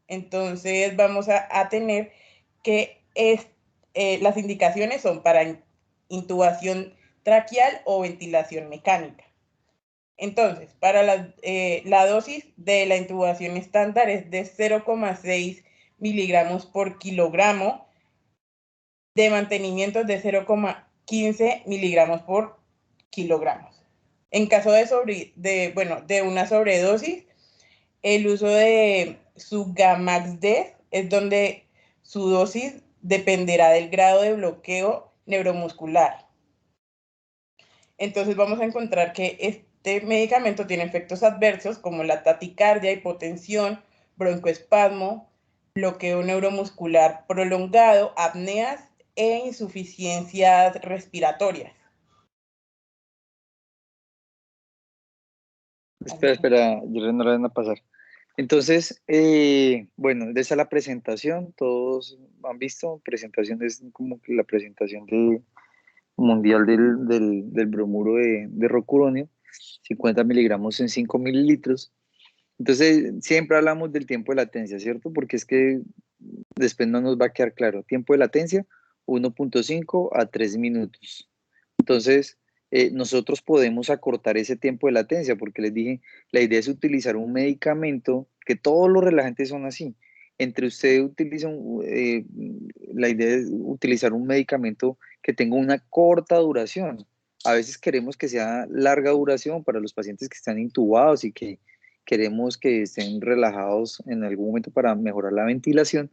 Entonces vamos a tener que las indicaciones son para intubación traqueal o ventilación mecánica. Entonces, para la dosis de la intubación estándar es de 0,6 miligramos por kilogramo, de mantenimiento de 0,15 miligramos por kilogramo. En caso de una sobredosis, el uso de Sugamax-D es donde su dosis dependerá del grado de bloqueo neuromuscular. Entonces vamos a encontrar que este medicamento tiene efectos adversos como la taticardia, hipotensión, broncoespasmo, bloqueo neuromuscular prolongado, apneas e insuficiencias respiratorias. Espera, yo no la van a pasar. Entonces, bueno, esa es la presentación, todos han visto, presentación es como que la presentación mundial del bromuro de rocuronio, 50 miligramos en 5 mililitros. Entonces, siempre hablamos del tiempo de latencia, ¿cierto? Porque es que después no nos va a quedar claro. Tiempo de latencia, 1.5 a 3 minutos. Entonces, nosotros podemos acortar ese tiempo de latencia, porque les dije, la idea es utilizar un medicamento, que todos los relajantes son así. Entre usted utiliza, la idea es utilizar un medicamento que tenga una corta duración. A veces queremos que sea larga duración para los pacientes que están intubados y que queremos que estén relajados en algún momento para mejorar la ventilación.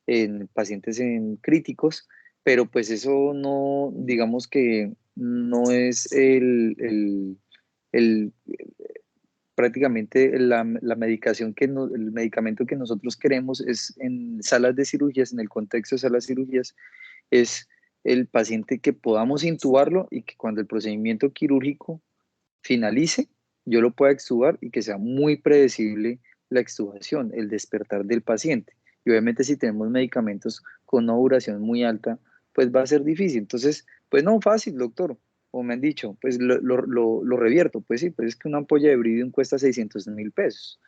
en pacientes en críticos, pero pues eso no, digamos que no es el- prácticamente la medicación el medicamento que nosotros queremos es en salas de cirugías, en el contexto de salas de cirugías, es el paciente que podamos intubarlo y que cuando el procedimiento quirúrgico finalice, yo lo pueda extubar y que sea muy predecible la extubación, el despertar del paciente. Y obviamente si tenemos medicamentos con una duración muy alta, pues va a ser difícil. Entonces, pues no, fácil, doctor. O me han dicho, pues lo revierto. Pues sí, pues es que una ampolla de Bridium cuesta 600.000 pesos.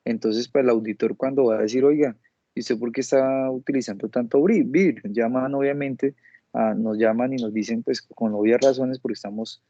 Entonces, para el auditor cuando va a decir, oiga, ¿y usted por qué está utilizando tanto Bridium? Llaman obviamente, nos llaman y nos dicen, pues con obvias razones, porque estamos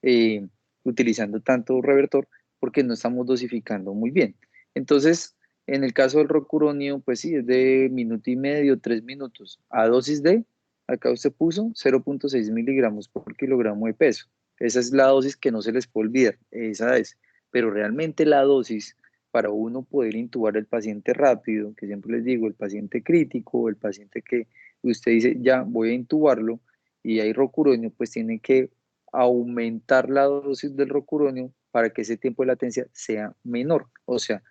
eh, utilizando tanto revertor porque no estamos dosificando muy bien. Entonces, en el caso del rocuronio, pues sí, es de minuto y medio, 3 minutos. A dosis de, acá usted puso 0,6 miligramos por kilogramo de peso. Esa es la dosis que no se les puede olvidar, esa es. Pero realmente la dosis para uno poder intubar al paciente rápido, que siempre les digo, el paciente crítico, el paciente que usted dice, ya voy a intubarlo, y hay rocuronio, pues tiene que aumentar la dosis del rocuronio para que ese tiempo de latencia sea menor, o sea,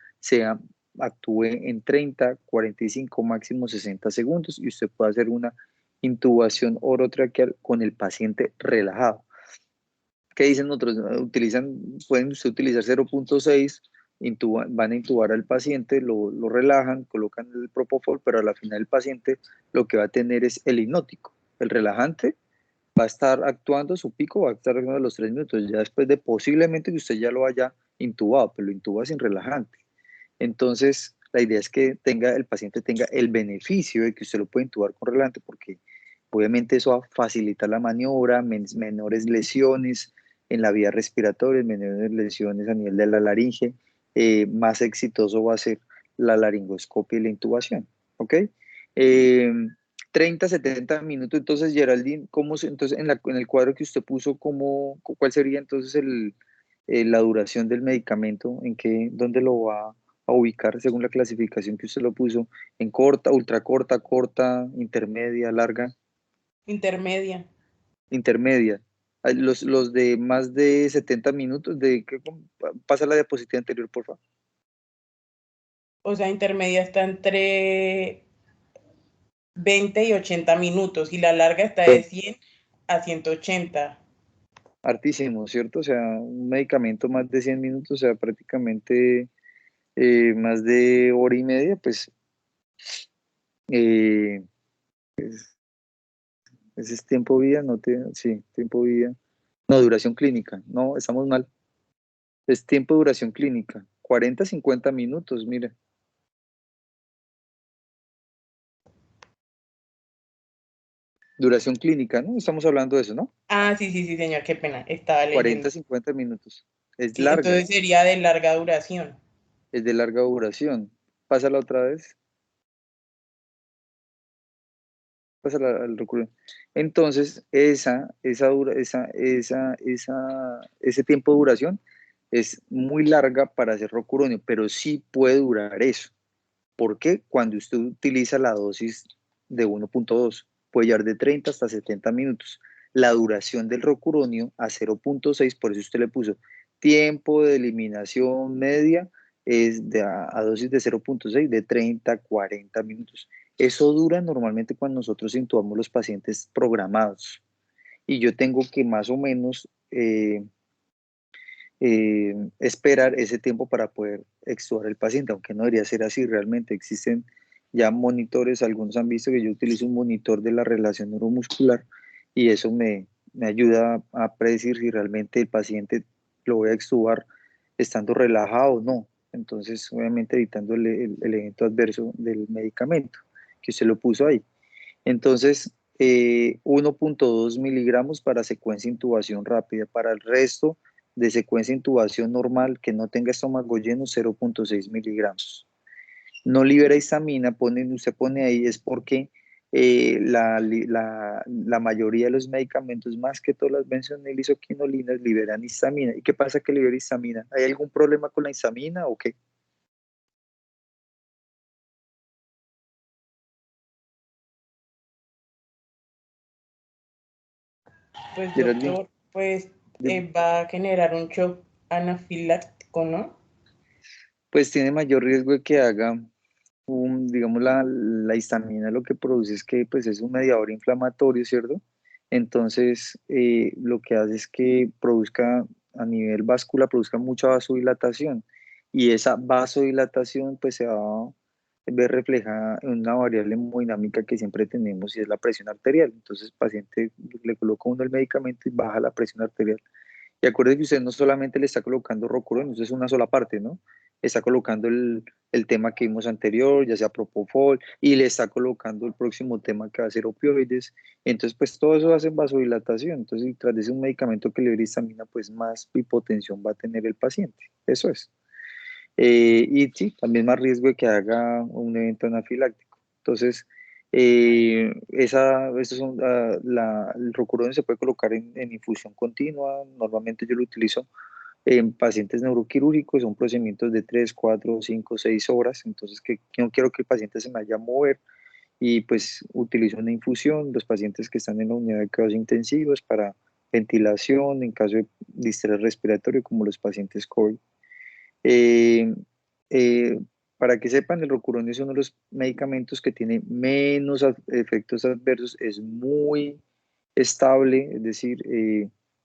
actúe en 30, 45, máximo 60 segundos y usted puede hacer una intubación orotraqueal con el paciente relajado. ¿Qué dicen otros? Pueden usted utilizar 0,6, van a intubar al paciente, lo relajan, colocan el propofol, pero a la final el paciente lo que va a tener es el hipnótico. El relajante va a estar actuando, su pico va a estar actuando a los 3 minutos, ya después de posiblemente que usted ya lo haya intubado, pero lo intuba sin relajante. Entonces, la idea es que el paciente tenga el beneficio de que usted lo puede intubar con relajante, porque obviamente eso va a facilitar la maniobra, menores lesiones en la vía respiratoria, menores lesiones a nivel de la laringe, más exitoso va a ser la laringoscopia y la intubación, ¿ok? Eh, 30, 70 minutos. Entonces, Geraldine, entonces en el cuadro que usted puso, cuál sería entonces la duración del medicamento? ¿Dónde lo va a ubicar según la clasificación que usted lo puso? ¿En corta, ultracorta, corta, intermedia, larga, Intermedia. intermedia? Los de más de 70 minutos, pasa la diapositiva anterior, por favor. O sea, intermedia está entre 20 y 80 minutos y la larga está de 100 a 180. Hartísimo, ¿cierto? O sea, un medicamento más de 100 minutos, o sea, prácticamente más de hora y media, pues eh, ese es tiempo vida, sí, tiempo vida. No, duración clínica, no, estamos mal. Es tiempo de duración clínica, 40, 50 minutos, mire. Duración clínica, ¿no? Estamos hablando de eso, ¿no? Ah, sí, sí, sí, señor, qué pena, estaba 40, leyendo. 50 minutos. Es Sí, larga, entonces sería de larga duración. es de larga duración. Pásala otra vez. Al recurrente. Entonces, ese tiempo de duración es muy larga para hacer rocuronio, pero sí puede durar eso. ¿Por qué? Cuando usted utiliza la dosis de 1,2, puede llevar de 30 hasta 70 minutos. La duración del rocuronio a 0,6, por eso usted le puso tiempo de eliminación media, es a dosis de 0,6, de 30 a 40 minutos. Eso dura normalmente cuando nosotros intubamos los pacientes programados. Y yo tengo que más o menos esperar ese tiempo para poder extubar el paciente, aunque no debería ser así realmente. Existen ya monitores, algunos han visto que yo utilizo un monitor de la relación neuromuscular y eso me ayuda a predecir si realmente el paciente lo voy a extubar estando relajado o no. Entonces, obviamente evitando el evento adverso del medicamento que usted lo puso ahí. Entonces, 1,2 miligramos para secuencia de intubación rápida. Para el resto de secuencia de intubación normal que no tenga estómago lleno, 0,6 miligramos. No libera histamina, usted pone ahí, es porque la mayoría de los medicamentos, más que todas las benzodiazepinas, liberan histamina. ¿Y qué pasa que libera histamina? ¿Hay algún problema con la histamina o qué? Pues Geraldine, doctor, pues dime. va a generar un shock anafiláctico, ¿no? Pues tiene mayor riesgo de que haga digamos, la histamina lo que produce es que pues, es un mediador inflamatorio, ¿cierto? Entonces, lo que hace es que produzca a nivel vascular, produzca mucha vasodilatación y esa vasodilatación pues se va a ver reflejada en una variable hemodinámica que siempre tenemos y es la presión arterial. Entonces, el paciente le coloca uno el medicamento y baja la presión arterial. Y acuérdese que usted no solamente le está colocando Rocurón, eso es una sola parte, ¿no? Está colocando el tema que vimos anterior, ya sea Propofol, y le está colocando el próximo tema que va a ser opioides. Entonces, pues todo eso hace vasodilatación. Entonces, y tras de ese un medicamento que le dé histamina, pues más hipotensión va a tener el paciente. Eso es. Y sí, también más riesgo de que haga un evento anafiláctico. Entonces, estos son, el Rocurón se puede colocar en infusión continua. Normalmente yo lo utilizo en pacientes neuroquirúrgicos, son procedimientos de 3 4 5 6 horas, entonces que no quiero que el paciente se me vaya a mover y pues utilizo una infusión, los pacientes que están en la unidad de cuidados intensivos para ventilación, en caso de distrés respiratorio, como los pacientes COVID. Eh, eh, para que sepan, el Rocurón es uno de los medicamentos que tiene menos efectos adversos, es muy estable, es decir,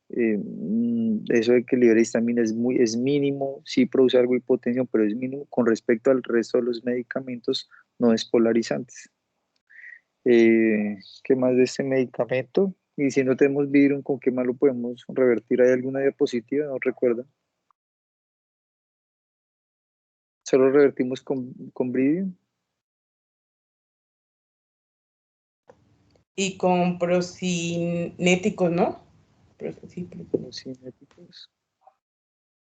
eso de que libera histamina es mínimo, sí produce algo de hipotensión, pero es mínimo con respecto al resto de los medicamentos no despolarizantes. ¿Qué más de este medicamento? Y si no tenemos Vidrium, ¿con qué más lo podemos revertir? ¿Hay alguna diapositiva? No recuerdo. Solo revertimos con Vidrium. Y con procinéticos, ¿no? Sí, Procinéticos,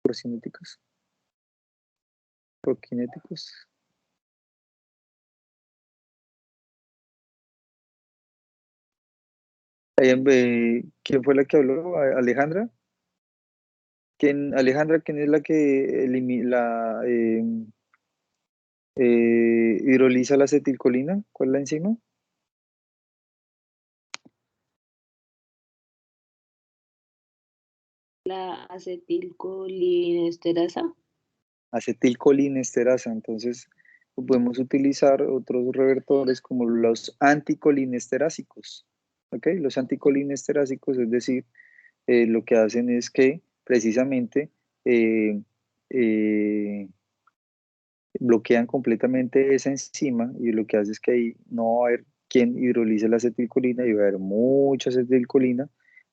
procinéticos, proquinéticos. ¿Quién fue la que habló? ¿Alejandra? Alejandra, ¿quién es la que hidroliza la acetilcolina? ¿Cuál es la enzima? La acetilcolinesterasa. Acetilcolinesterasa. Entonces, podemos utilizar otros revertores como los anticolinesterásicos. ¿Ok? Los anticolinesterásicos, es decir, lo que hacen es que precisamente eh, eh, bloquean completamente esa enzima y lo que hace es que ahí no va a haber quien hidrolice la acetilcolina y va a haber mucha acetilcolina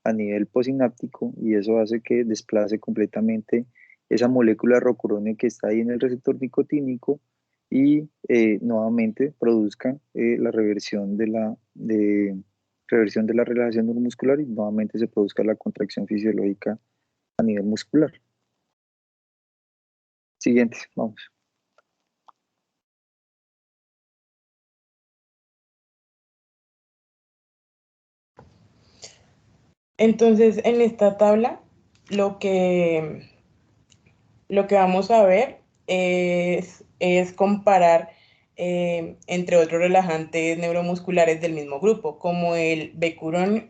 a nivel posináptico y eso hace que desplace completamente esa molécula de rocurona que está ahí en el receptor nicotínico y nuevamente produzca la reversión de la relajación neuromuscular y nuevamente se produzca la contracción fisiológica a nivel muscular. Siguiente, vamos. entonces en esta tabla lo que, lo que vamos a ver es comparar entre otros relajantes neuromusculares del mismo grupo, como el becuronio,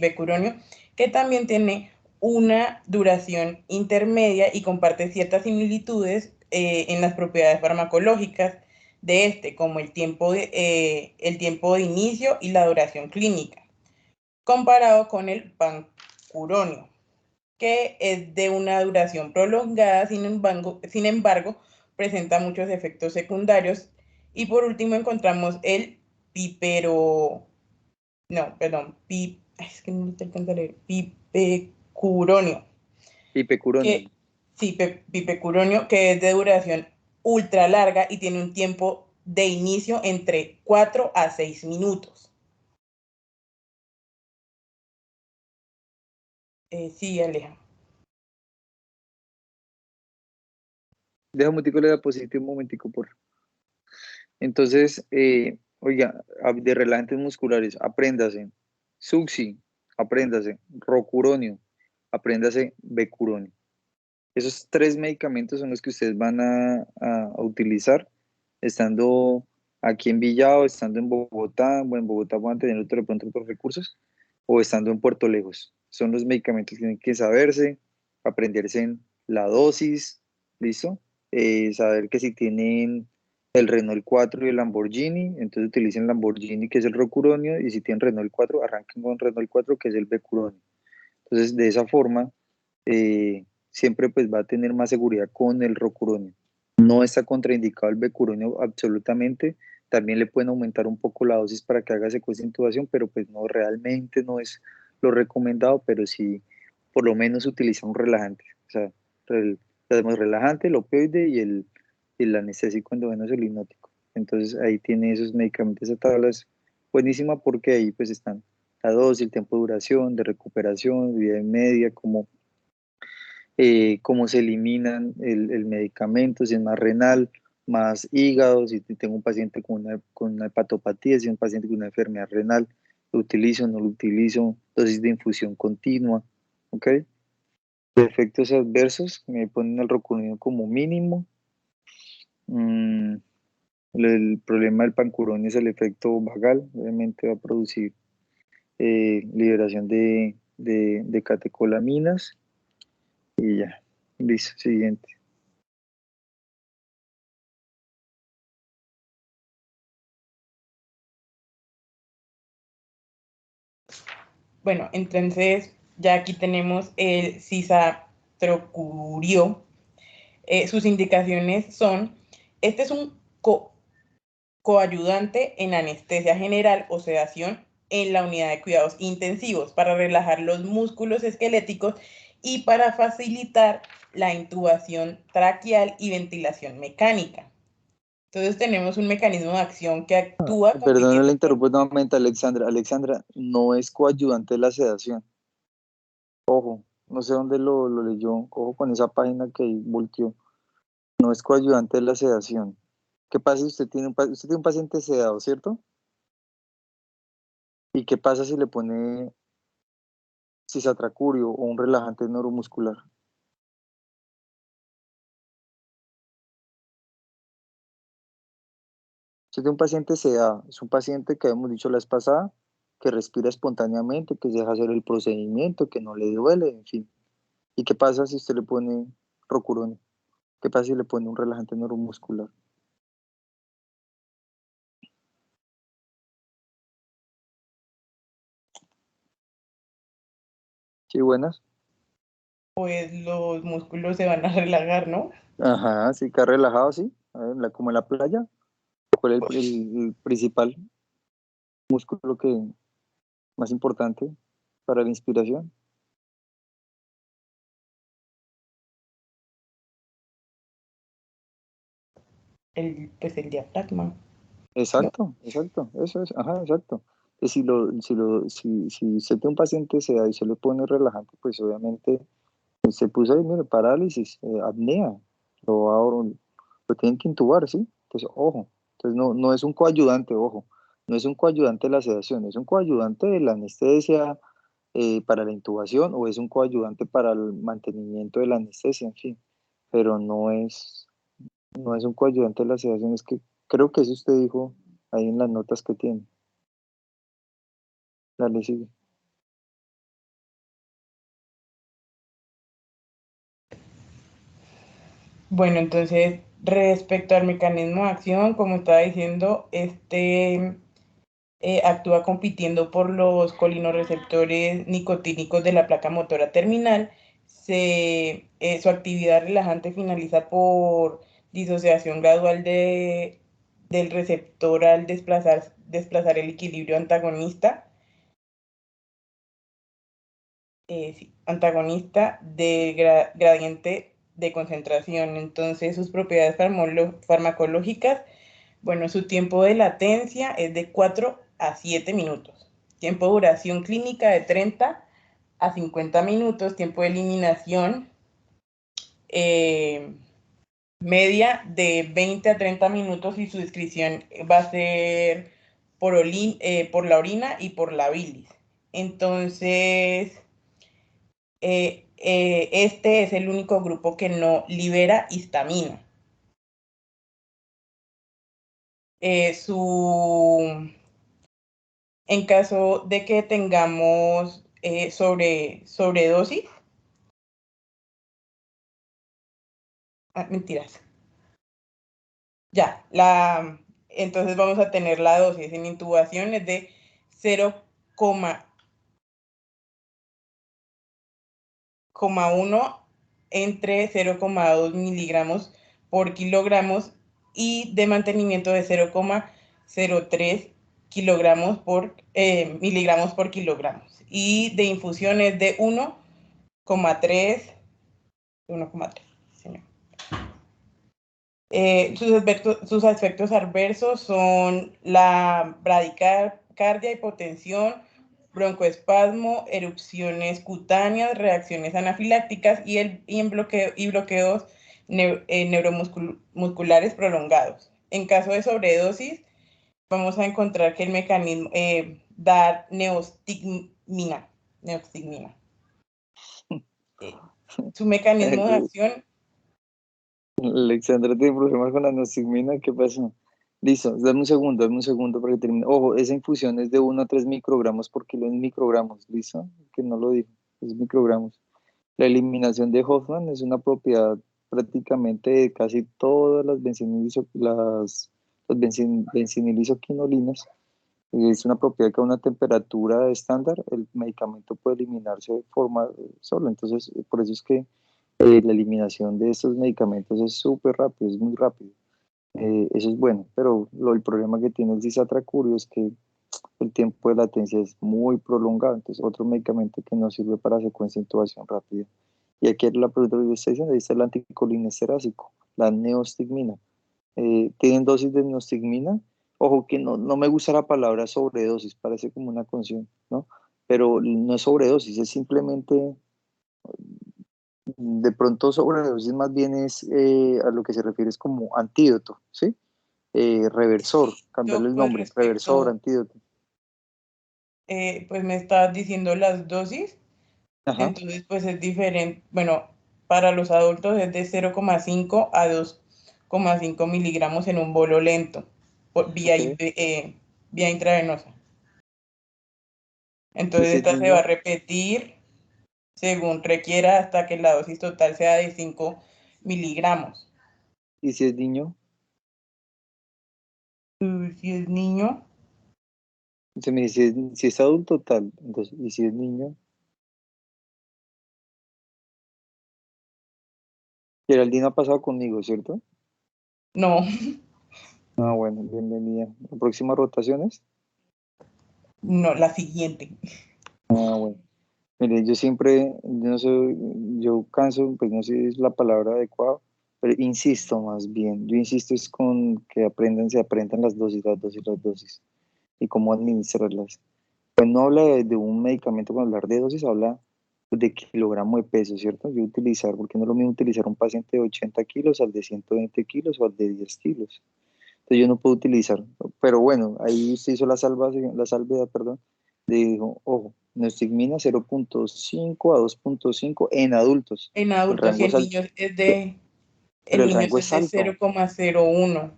becuronio, que también tiene una duración intermedia y comparte ciertas similitudes en las propiedades farmacológicas de este, como el tiempo de inicio y la duración clínica, comparado con el pancuronio, que es de una duración prolongada, sin embargo, presenta muchos efectos secundarios. Y por último encontramos el pipero, no, perdón, es que no te alcanzo a leer, pipecuronio, Hipecuronio. que sí, pipecuronio, que es de duración ultra larga y tiene un tiempo de inicio entre 4 a 6 minutos. Sí, Aleja. Deja un momentico la diapositiva, un momentico, por favor. Entonces, oiga, de relajantes musculares, apréndase Suxi, apréndase Rocuronio, apréndase Becuronio. Esos tres medicamentos son los que ustedes van a utilizar estando aquí en Villado, estando en Bogotá. Bueno, en Bogotá van a tener de pronto otros recursos, o estando en Puerto Lejos. Son los medicamentos que tienen que saberse, aprenderse en la dosis, ¿listo? Saber que si tienen el Renault 4 y el Lamborghini, entonces utilicen Lamborghini, que es el Rocuronio, y si tienen Renault 4, arranquen con Renault 4, que es el Becuronio. Entonces, de esa forma, siempre pues va a tener más seguridad con el Rocuronio. No está contraindicado el Becuronio absolutamente. También le pueden aumentar un poco la dosis para que haga secuencia de intubación, pero pues no, realmente no es lo recomendado, pero sí por lo menos utiliza un relajante. O sea, hacemos relajante, el opioide y el anestésico endógeno el hipnótico. Entonces ahí tiene esos medicamentos, esa tabla es buenísima porque ahí pues están la dosis, el tiempo de duración, de recuperación, vida media, cómo se eliminan el medicamento, si es más renal, más hígado, si tengo un paciente con una hepatopatía, si es un paciente con una enfermedad renal, lo utilizo, no lo utilizo, dosis de infusión continua, ¿ok? Efectos adversos, me ponen el Rocuronio como mínimo. El problema del pancurón es el efecto vagal, obviamente va a producir liberación de catecolaminas y ya, listo, siguiente. Bueno, entonces ya aquí tenemos el cisatrocurio. Sus indicaciones son, este es un coayudante en anestesia general o sedación en la unidad de cuidados intensivos para relajar los músculos esqueléticos y para facilitar la intubación traqueal y ventilación mecánica. Entonces tenemos un mecanismo de acción que actúa Perdón, no le compitiendo interrumpo nuevamente, Alexandra. Alexandra, no es coayudante de la sedación. Ojo, no sé dónde lo leyó. Ojo con esa página que ahí volteó. No es coayudante de la sedación. ¿Qué pasa si usted tiene un paciente sedado, ¿cierto? ¿Y qué pasa si le pone cisatracurio o un relajante neuromuscular? Usted tiene un paciente sedado, es un paciente que habíamos dicho la vez pasada, que respira espontáneamente, que se deja hacer el procedimiento, que no le duele, en fin. ¿Y qué pasa si usted le pone Rocuronio? ¿Qué pasa si le pone un relajante neuromuscular? Sí, buenas. pues los músculos se van a relajar, ¿no? Ajá, sí, que ha relajado, sí. A ver, como en la playa. ¿Cuál es el principal músculo más importante para la inspiración? Pues el diafragma. No. Exacto, exacto, eso es, ajá, exacto. Si usted tiene un paciente sedado y se le pone relajante, pues obviamente se puso ahí, mire, parálisis, apnea, lo tienen que intubar, ¿sí? Entonces, ojo, entonces no es un coayudante, ojo, no es un coayudante de la sedación, es un coayudante de la anestesia para la intubación o es un coayudante para el mantenimiento de la anestesia, en fin, pero no es un coayudante de la sedación, es que creo que eso usted dijo ahí en las notas que tiene. Dale, sigue. Bueno, entonces, respecto al mecanismo de acción, como estaba diciendo, actúa compitiendo por los colinorreceptores nicotínicos de la placa motora terminal. Su actividad relajante finaliza por disociación gradual del receptor al desplazar el equilibrio antagonista. Sí, antagonista de gradiente de concentración. Entonces, sus propiedades farmacológicas, bueno, su tiempo de latencia es de 4 a 7 minutos. Tiempo de duración clínica de 30 a 50 minutos. Tiempo de eliminación media de 20 a 30 minutos y su excreción va a ser por la orina y por la bilis. Entonces, este es el único grupo que no libera histamina. En caso de que tengamos sobredosis, mentiras, ya, entonces vamos a tener la dosis en intubación es de 0,1 entre 0,2 miligramos por kilogramos y de mantenimiento de 0,03 miligramos por kilogramos. Y de infusión es de 1,3, señor. Sus efectos adversos son la bradicardia, hipotensión, broncoespasmo, erupciones cutáneas, reacciones anafilácticas y bloqueos neuromusculares prolongados. En caso de sobredosis, vamos a encontrar que el mecanismo da neostigmina. Su mecanismo de acción. Alexandra tiene problemas con la nosigmina, ¿qué pasó? Listo, dame un segundo para que termine. Ojo, esa infusión es de 1 a 3 microgramos por kilo en microgramos, ¿listo? Que no lo dijo, es microgramos. La eliminación de Hoffman es una propiedad prácticamente de casi todas las benzinilisoquinolinas. Es una propiedad que a una temperatura estándar el medicamento puede eliminarse de forma sola. Entonces, por eso es que la eliminación de estos medicamentos es súper rápido, es muy rápido. Eso es bueno, pero el problema que tiene el cisatracurio es que el tiempo de latencia es muy prolongado. Entonces, otro medicamento que no sirve para secuencia de intubación rápida. Y aquí la pregunta que está diciendo, dice el anticolinesterásico, la neostigmina. ¿Tienen dosis de neostigmina? Ojo, que no me gusta la palabra sobredosis, parece como una canción, ¿no? Pero no es sobredosis, es simplemente, de pronto sobredosis más bien es a lo que se refiere es como antídoto, ¿sí? Reversor, cambiarle el Pues nombre, reversor, antídoto. pues me estabas diciendo las dosis. Ajá. Entonces, pues es diferente. Bueno, para los adultos es de 0,5 a 2,5 miligramos en un bolo lento, Ok. vía intravenosa. ¿Y Entonces, si es esta se va a niño? repetir según requiera hasta que la dosis total sea de 5 miligramos. ¿Y si es niño? Si es niño, Se me dice, si es adulto, tal. Entonces, ¿y si es niño? Geraldine ha pasado conmigo, ¿cierto? no, Ah, bueno, bienvenida. ¿La próxima rotaciones? no, la siguiente. Ah, bueno. Mire, yo siempre, yo no soy, yo canso, pues no sé si es la palabra adecuada, pero insisto más bien. Yo insisto es con que se aprendan las dosis, las dosis, las dosis y cómo administrarlas. Pues no habla de un medicamento, cuando hablar de dosis, habla de kilogramo de peso, ¿cierto? Yo utilizar, porque no es lo mismo utilizar un paciente de 80 kilos al de 120 kilos o al de 10 kilos. Entonces yo no puedo utilizar, pero bueno, ahí se hizo la salvedad, perdón, dijo, ojo, neostigmina 0,5 a 2,5 en adultos. En El adultos y rango es en alto, niños pero en niños es de 0,01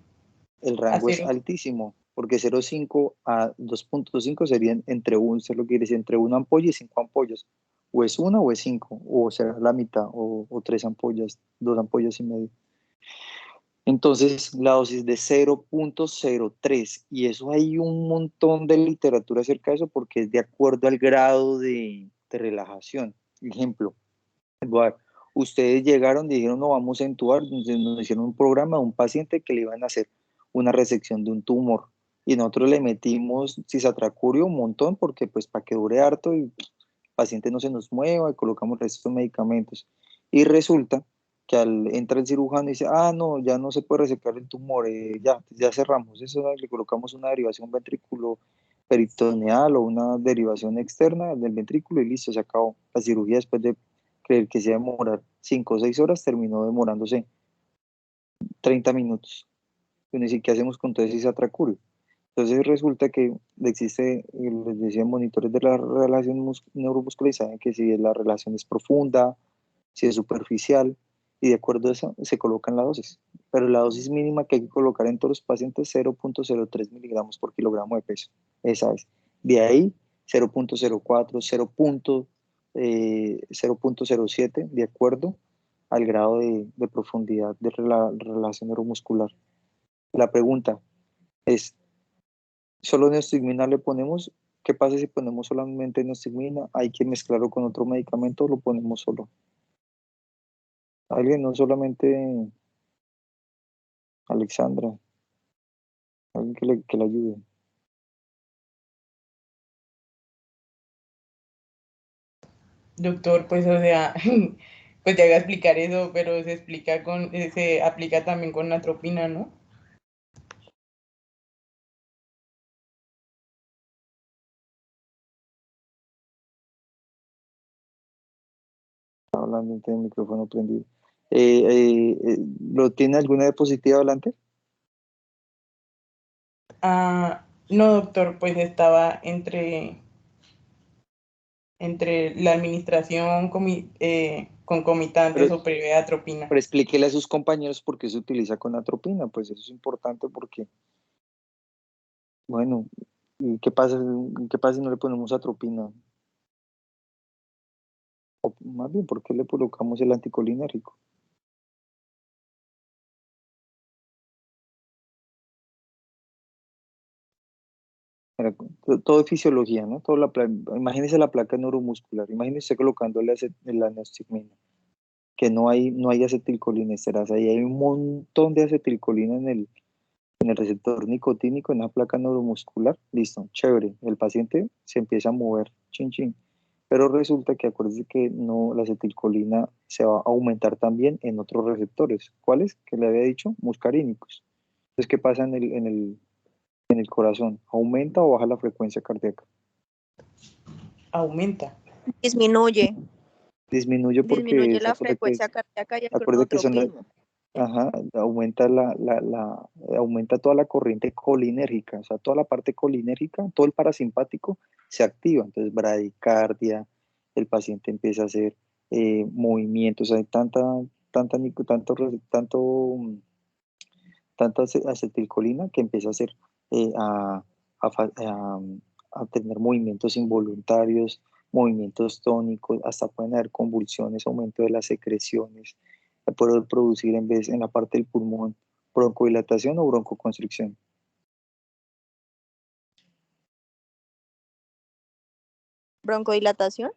el a rango es 0. altísimo, porque 0,5 a 2,5 serían entre se lo quiere decir, entre una ampolla y 5 ampollas. O es una o es 5, o será la mitad, o 3 ampollas, 2,5 ampollas. Entonces, la dosis de 0,03, y eso hay un montón de literatura acerca de eso porque es de acuerdo al grado de relajación. Ejemplo, voy a dar, ustedes llegaron, dijeron, no, vamos a entubar, nos hicieron un programa de un paciente que le iban a hacer una resección de un tumor, y nosotros le metimos cisatracurio un montón porque pues para que dure harto y el paciente no se nos mueva y colocamos estos medicamentos. Y resulta que entra el cirujano y dice, ah, no, ya no se puede resecar el tumor, ya cerramos eso, le colocamos una derivación ventrículo peritoneal o una derivación externa del ventrículo y listo, se acabó. La cirugía, después de creer que se iba a demorar 5 o 6 horas, terminó demorándose 30 minutos. Uno dice, ¿qué hacemos con todo ese cisatracurio? Entonces resulta que existe, les decía, monitores de la relación neuromuscular y saben que si la relación es profunda, si es superficial, y de acuerdo a eso se colocan la dosis. Pero la dosis mínima que hay que colocar en todos los pacientes es 0,03 miligramos por kilogramo de peso. Esa es. De ahí 0.04, 0.07, de acuerdo al grado de profundidad de la relación neuromuscular. La pregunta es, ¿solo neostigmina le ponemos? ¿Qué pasa si ponemos solamente neostigmina? ¿Hay que mezclarlo con otro medicamento o lo ponemos solo? Alguien, no solamente Alexandra, alguien que le ayude. Doctor, pues o sea, pues ya voy a explicar eso, pero se explica se aplica también con atropina, ¿no? Hablando, tiene el micrófono prendido. ¿Lo tiene alguna diapositiva adelante? Ah, no, doctor, pues estaba entre la administración concomitante Pero, o previa atropina. pero explíquele a sus compañeros por qué se utiliza con atropina, pues eso es importante porque, bueno, ¿y qué pasa si no le ponemos atropina? O más bien, ¿por qué le colocamos el anticolinérgico? Mira, todo es fisiología, ¿no? Imagínese la placa neuromuscular, imagínese colocándole la neostigmina, que no hay acetilcolinesterasa, y hay un montón de acetilcolina en el receptor nicotínico, en la placa neuromuscular. Listo, chévere, el paciente se empieza a mover, chin chin, pero resulta que acuérdense que no, la acetilcolina se va a aumentar también en otros receptores. ¿Cuáles? Que le había dicho, muscarínicos. Entonces, ¿qué pasa en el corazón? ¿Aumenta o baja la frecuencia cardíaca? Aumenta. Disminuye, Disminuye porque disminuye la frecuencia cardíaca y el acuérdate que son cronotropismo. ajá, aumenta toda la corriente colinérgica, o sea, toda la parte colinérgica, todo el parasimpático se activa, entonces bradicardia, el paciente empieza a hacer movimientos, hay tanta, nico- tanto, re- tanto, tanta acetilcolina que empieza a hacer, a fa- a- a tener movimientos involuntarios, movimientos tónicos, hasta pueden haber convulsiones, aumento de las secreciones, puede producir en la parte del pulmón broncodilatación o broncoconstricción. Broncodilatación.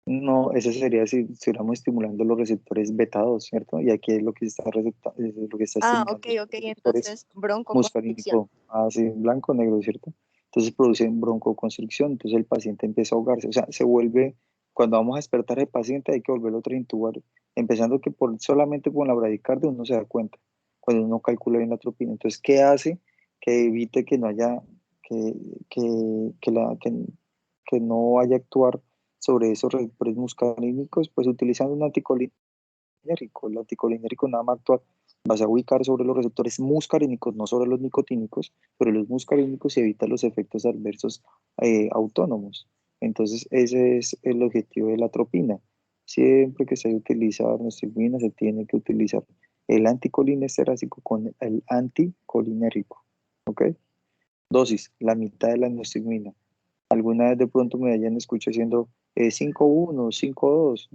No, ese sería si estuviéramos estimulando los receptores beta 2, ¿cierto? Y aquí es lo que es lo que está Ah, estimulando ok, los ok, receptores entonces broncoconstricción. muscarínico, así blanco, negro, ¿cierto? Entonces producen broncoconstricción, entonces el paciente empieza a ahogarse, o sea, se vuelve, cuando vamos a despertar al paciente hay que volverlo a reintubar, empezando que solamente con la bradicardia uno se da cuenta, cuando uno calcula bien la atropina. Entonces, ¿qué hace? Que evite que no haya, que, que no vaya a actuar sobre esos receptores muscarínicos, pues utilizando un anticolinérgico. El anticolinérgico nada más actúa, vas a ubicar sobre los receptores muscarínicos, no sobre los nicotínicos, pero los muscarínicos y evita los efectos adversos autónomos. Entonces, ese es el objetivo de la atropina. Siempre que se haya utilizado neostigmina, se tiene que utilizar el anticolinesterásico con el anticolinérgico. ¿Ok? Dosis, la mitad de la neostigmina. Alguna vez de pronto me hayan escuchado diciendo 5-1, 5-2,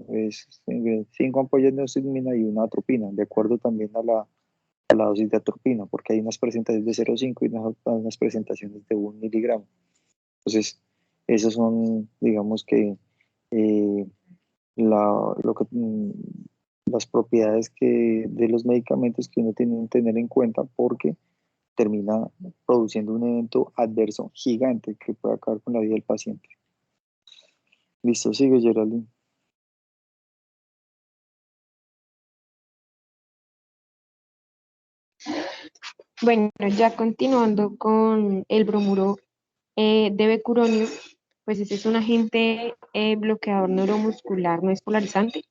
5 ampollas de neostigmina y una atropina, de acuerdo también a la dosis de atropina, porque hay unas presentaciones de 0,5 y unas presentaciones de 1 miligramo. Entonces, esas son, digamos que, eh, la, lo que, las propiedades de los medicamentos que uno tiene que tener en cuenta porque termina produciendo un evento adverso gigante que puede acabar con la vida del paciente. Listo, sigue Geraldine. Bueno, ya continuando con el bromuro de becuronio, pues este es un agente bloqueador neuromuscular no despolarizante.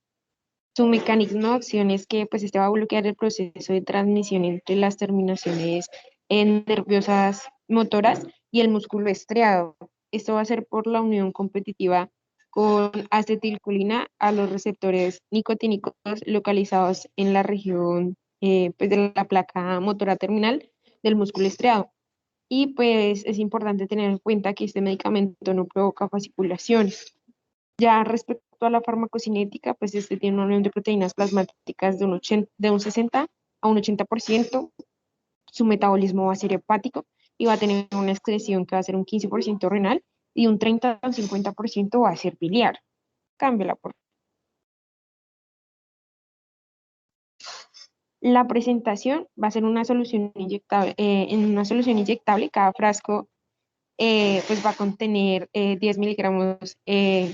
Su mecanismo de acción es que pues este va a bloquear el proceso de transmisión entre las terminaciones nerviosas motoras y el músculo estriado. Esto va a ser por la unión competitiva con acetilcolina a los receptores nicotínicos localizados en la región pues de la placa motora terminal del músculo estriado. Y pues es importante tener en cuenta que este medicamento no provoca fasciculaciones. Ya respecto a la farmacocinética, pues este tiene una unión de proteínas plasmáticas de un 60 a un 80%. Su metabolismo va a ser hepático y va a tener una excreción que va a ser un 15% renal y un 30 o 50% va a ser biliar. Cámbiala, por favor. La presentación va a ser una solución inyectable, en una solución inyectable. Cada frasco pues va a contener 10 miligramos de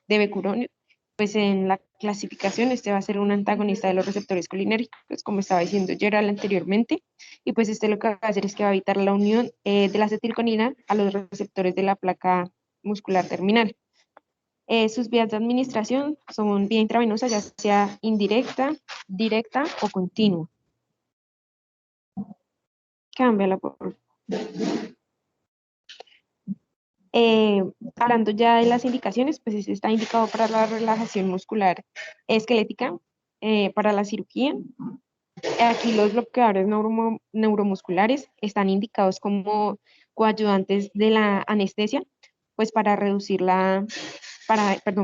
becuronio. Pues en la clasificación este va a ser un antagonista de los receptores colinérgicos, como estaba diciendo Gerald anteriormente, y pues este lo que va a hacer es que va a evitar la unión de la acetilcolina a los receptores de la placa muscular terminal. Sus vías de administración son vía intravenosa, ya sea indirecta, directa o continua. Cámbiala, por favor. Hablando ya de las indicaciones, pues este está indicado para la relajación muscular esquelética, para la cirugía. Aquí los bloqueadores neuromusculares están indicados como coayudantes de la anestesia, pues para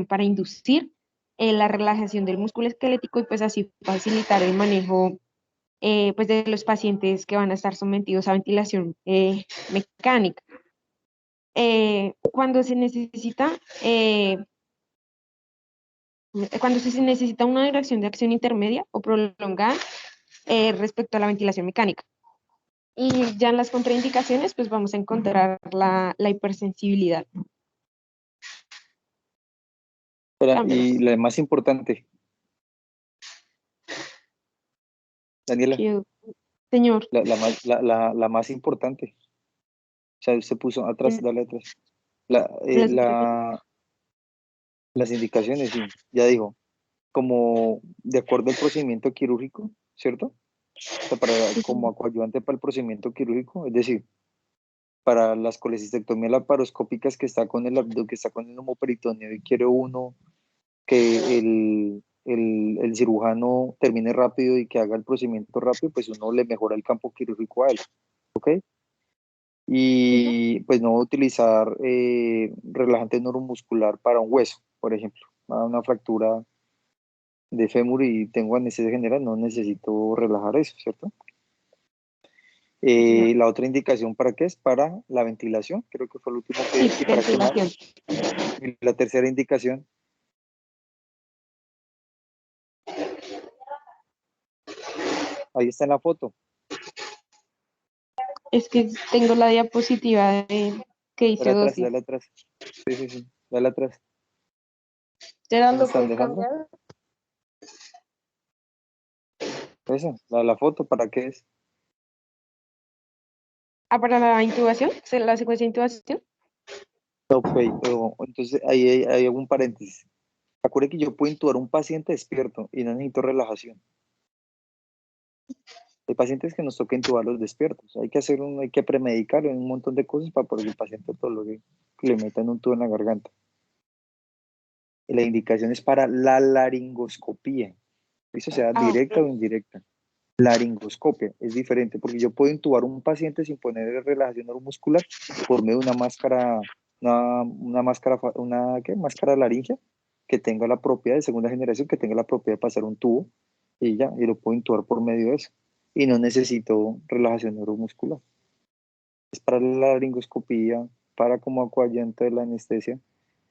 para inducir la relajación del músculo esquelético y pues así facilitar el manejo pues de los pacientes que van a estar sometidos a ventilación mecánica. Cuando se necesita una dirección de acción intermedia o prolongada respecto a la ventilación mecánica. Y ya en las contraindicaciones, pues vamos a encontrar la hipersensibilidad. Y la más importante, Daniela, señor. la más importante. O sea, usted puso atrás, dale atrás. Las indicaciones, sí, ya dijo, como de acuerdo al procedimiento quirúrgico, ¿cierto? O sea, como coadyuvante para el procedimiento quirúrgico, es decir, para las colecistectomías laparoscópicas que está con el abdomen, que está con el homoperitoneo y quiere uno que el cirujano termine rápido y que haga el procedimiento rápido, pues uno le mejora el campo quirúrgico a él, ¿ok? Y pues no utilizar relajante neuromuscular para un hueso, por ejemplo, una fractura de fémur y tengo anestesia general, no necesito relajar eso, ¿cierto? La otra indicación, ¿para qué es? Para la ventilación, creo que fue el último que dije. ¿Y para qué más? Y la tercera indicación. Ahí está en la foto. Es que tengo la diapositiva que dice dosis. Dale atrás. Sí, dale atrás. ¿Ya lo están puedes dejando? cambiar? Esa, la foto, ¿para qué es? Para la intubación, la secuencia de intubación. Ok, entonces ahí hay un paréntesis. Acuérdate que yo puedo intubar a un paciente despierto y no necesito relajación. Hay pacientes que nos toca intubarlos despiertos. Hay que premedicar un montón de cosas para poder que el paciente todo lo que le metan un tubo en la garganta. Y la indicación es para la laringoscopía. Eso sea directa o indirecta. Laringoscopia es diferente porque yo puedo intubar a un paciente sin poner relajación neuromuscular por medio de una máscara, máscara laringea que tenga la propiedad de segunda generación, que tenga la propiedad de pasar un tubo y ya, y lo puedo intubar por medio de eso. Y no necesito relajación neuromuscular. Es para la laringoscopía, para como acompañante de la anestesia,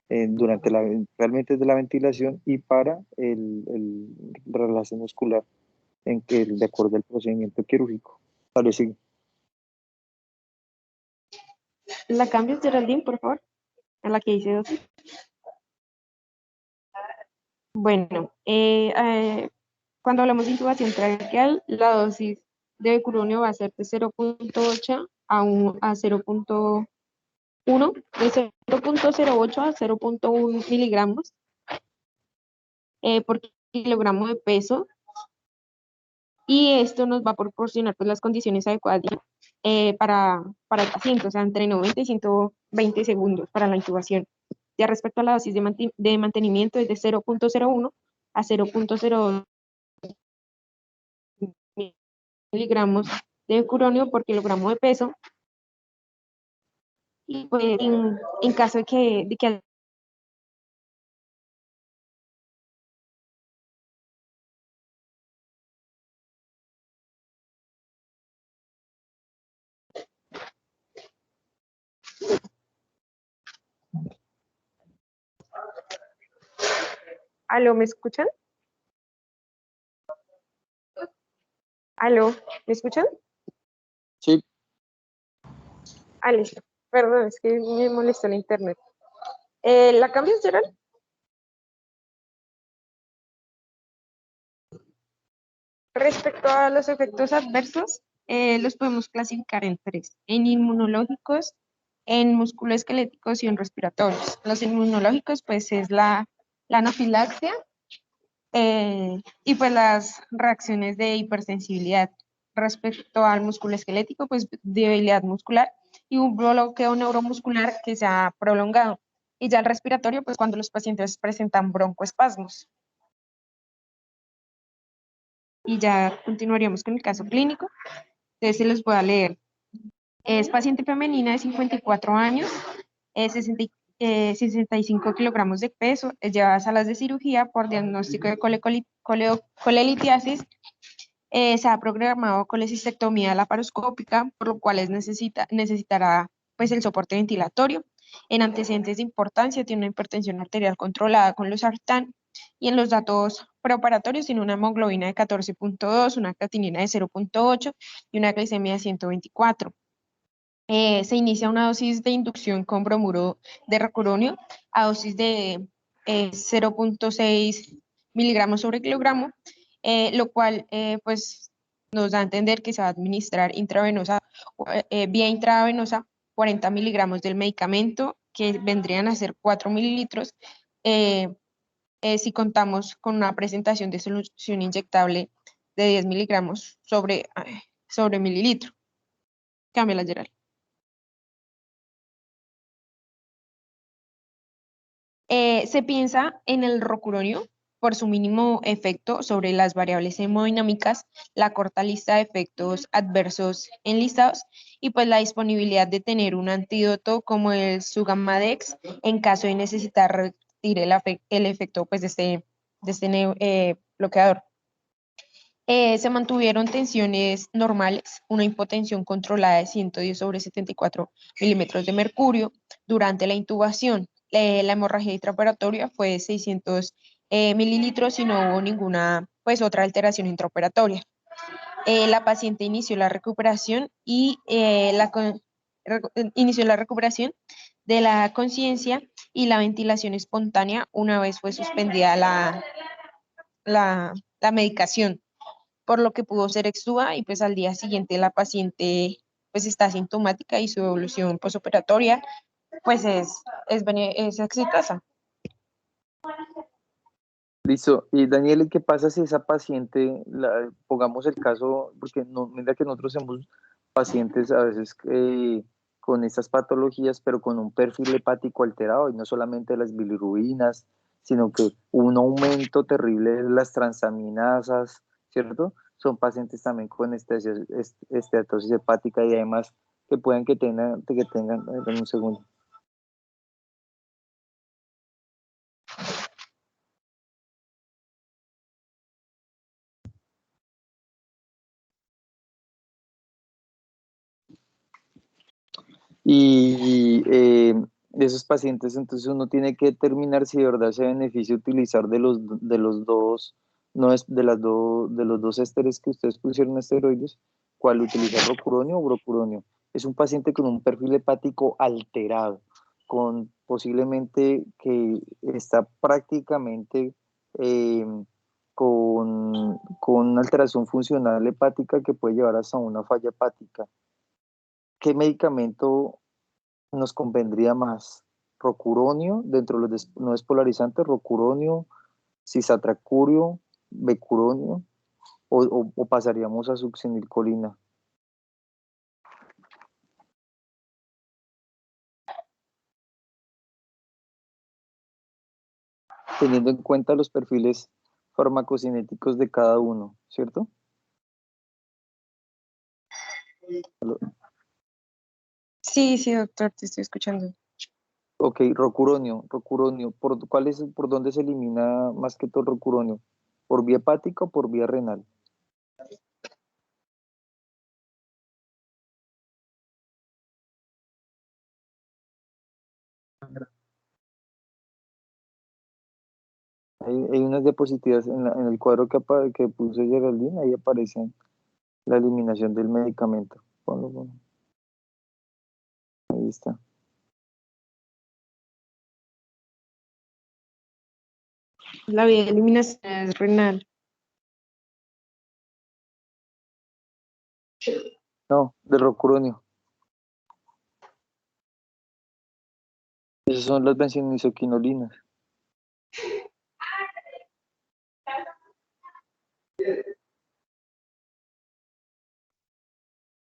realmente es de la ventilación y para el relajación muscular de acuerdo al procedimiento quirúrgico. Vale, sí. La cambias, Geraldine, por favor, a la que dice dosis. Bueno, cuando hablamos de intubación traqueal, la dosis de becuronio va a ser de 0.8 a 0.1, de 0.08 a 0.1 miligramos por kilogramo de peso, y esto nos va a proporcionar pues, las condiciones adecuadas para el paciente, o sea, entre 90 y 120 segundos para la intubación. Ya respecto a la dosis de mantenimiento, es de 0.01 a 0.02 miligramos de becuronio por kilogramo de peso, Y pues en caso de que ¿Aló, me escuchan? ¿Aló, me escuchan? Sí, Ah, listo. Perdón, es que me molestó el internet. ¿La cambias, Gerald? Respecto a los efectos adversos, los podemos clasificar en tres: en inmunológicos, en musculoesqueléticos y en respiratorios. Los inmunológicos, pues, es la anafilaxia y pues las reacciones de hipersensibilidad. Respecto al músculo esquelético, pues debilidad muscular y un bloqueo neuromuscular que se ha prolongado. Y ya el respiratorio, pues cuando los pacientes presentan broncoespasmos. Y ya continuaríamos con el caso clínico. Entonces se los voy a leer. Es paciente femenina de 54 años, 65 kilogramos de peso, es llevada a salas de cirugía por diagnóstico de colelitiasis. Se ha programado colecistectomía laparoscópica, por lo cual necesitará pues el soporte ventilatorio. En antecedentes de importancia tiene una hipertensión arterial controlada con losartán, y en los datos preoperatorios tiene una hemoglobina de 14,2, una creatinina de 0,8 y una glicemia de 124. Se inicia una dosis de inducción con bromuro de racuronio a dosis de 0,6 miligramos sobre kilogramo, lo cual pues nos da a entender que se va a administrar vía intravenosa 40 miligramos del medicamento, que vendrían a ser 4 mililitros, eh, si contamos con una presentación de solución inyectable de 10 miligramos sobre mililitro. Cámbiala, Gerald. Se piensa en el rocuronio por su mínimo efecto sobre las variables hemodinámicas, la corta lista de efectos adversos enlistados y pues la disponibilidad de tener un antídoto como el Sugamadex en caso de necesitar revertir el efecto pues, de este bloqueador. Se mantuvieron tensiones normales, una hipotensión controlada de 110 sobre 74 milímetros de mercurio durante la intubación. La hemorragia intraoperatoria fue de 600 mililitros y no hubo ninguna pues otra alteración intraoperatoria. La paciente inició la recuperación inició la recuperación de la conciencia y la ventilación espontánea una vez fue suspendida la medicación, por lo que pudo ser extuba y pues al día siguiente la paciente pues está asintomática y su evolución posoperatoria pues es exitosa. listo. Y Daniel, ¿y qué pasa si esa paciente, pongamos el caso, porque no, mira que nosotros hemos pacientes a veces con estas patologías, pero con un perfil hepático alterado, y no solamente las bilirrubinas, sino que un aumento terrible de las transaminasas, ¿cierto? Son pacientes también con esteatosis hepática y además que tengan, dame un segundo. Y de esos pacientes, entonces uno tiene que determinar si de verdad se beneficia utilizar de los dos, no es de los dos ésteres que ustedes pusieron esteroides, cuál utilizar, rocuronio o brocuronio. Es un paciente con un perfil hepático alterado, con posiblemente que está prácticamente eh, con una alteración funcional hepática que puede llevar hasta una falla hepática. ¿Qué medicamento nos convendría más? Rocuronio, dentro de los no despolarizantes, rocuronio, cisatracurio, becuronio, o pasaríamos a succinilcolina. Teniendo en cuenta los perfiles farmacocinéticos de cada uno, ¿cierto? Sí, sí, doctor, te estoy escuchando. Ok, rocuronio, ¿por dónde se elimina más que todo el rocuronio? ¿Por vía hepática o por vía renal? Hay unas diapositivas en el cuadro que puso Geraldine, ahí aparece la eliminación del medicamento. Ponlo. Ahí está. La vía de eliminación es renal. No, del rocuronio. Esas son las benzodiazepinas.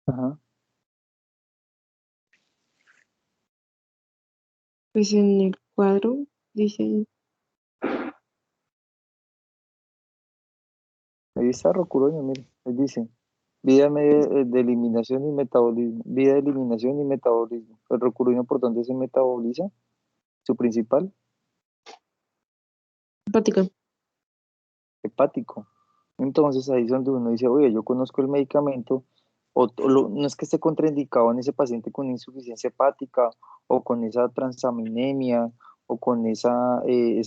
Ajá. Pues en el cuadro dice, Ahí está rocuronio, mire, ahí dice. Vía de eliminación y metabolismo. Vía de eliminación y metabolismo. El rocuronio, ¿por dónde se metaboliza? Su principal, hepática. hepático. Entonces ahí es donde uno dice, oye, yo conozco el medicamento, no es que esté contraindicado en ese paciente con insuficiencia hepática o con esa transaminemia o con ese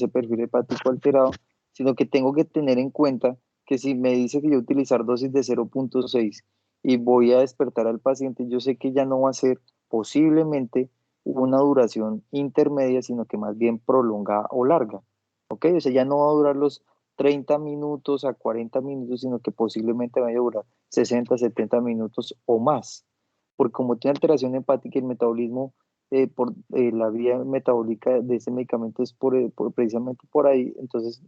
perfil hepático alterado, sino que tengo que tener en cuenta que si me dice que yo utilizar dosis de 0,6 y voy a despertar al paciente, yo sé que ya no va a ser posiblemente una duración intermedia, sino que más bien prolongada o larga. ¿Ok? O sea, ya no va a durar los 30 minutos a 40 minutos, sino que posiblemente vaya a durar 60, 70 minutos o más. Porque como tiene alteración hepática y el metabolismo por la vía metabólica de ese medicamento es precisamente por ahí, entonces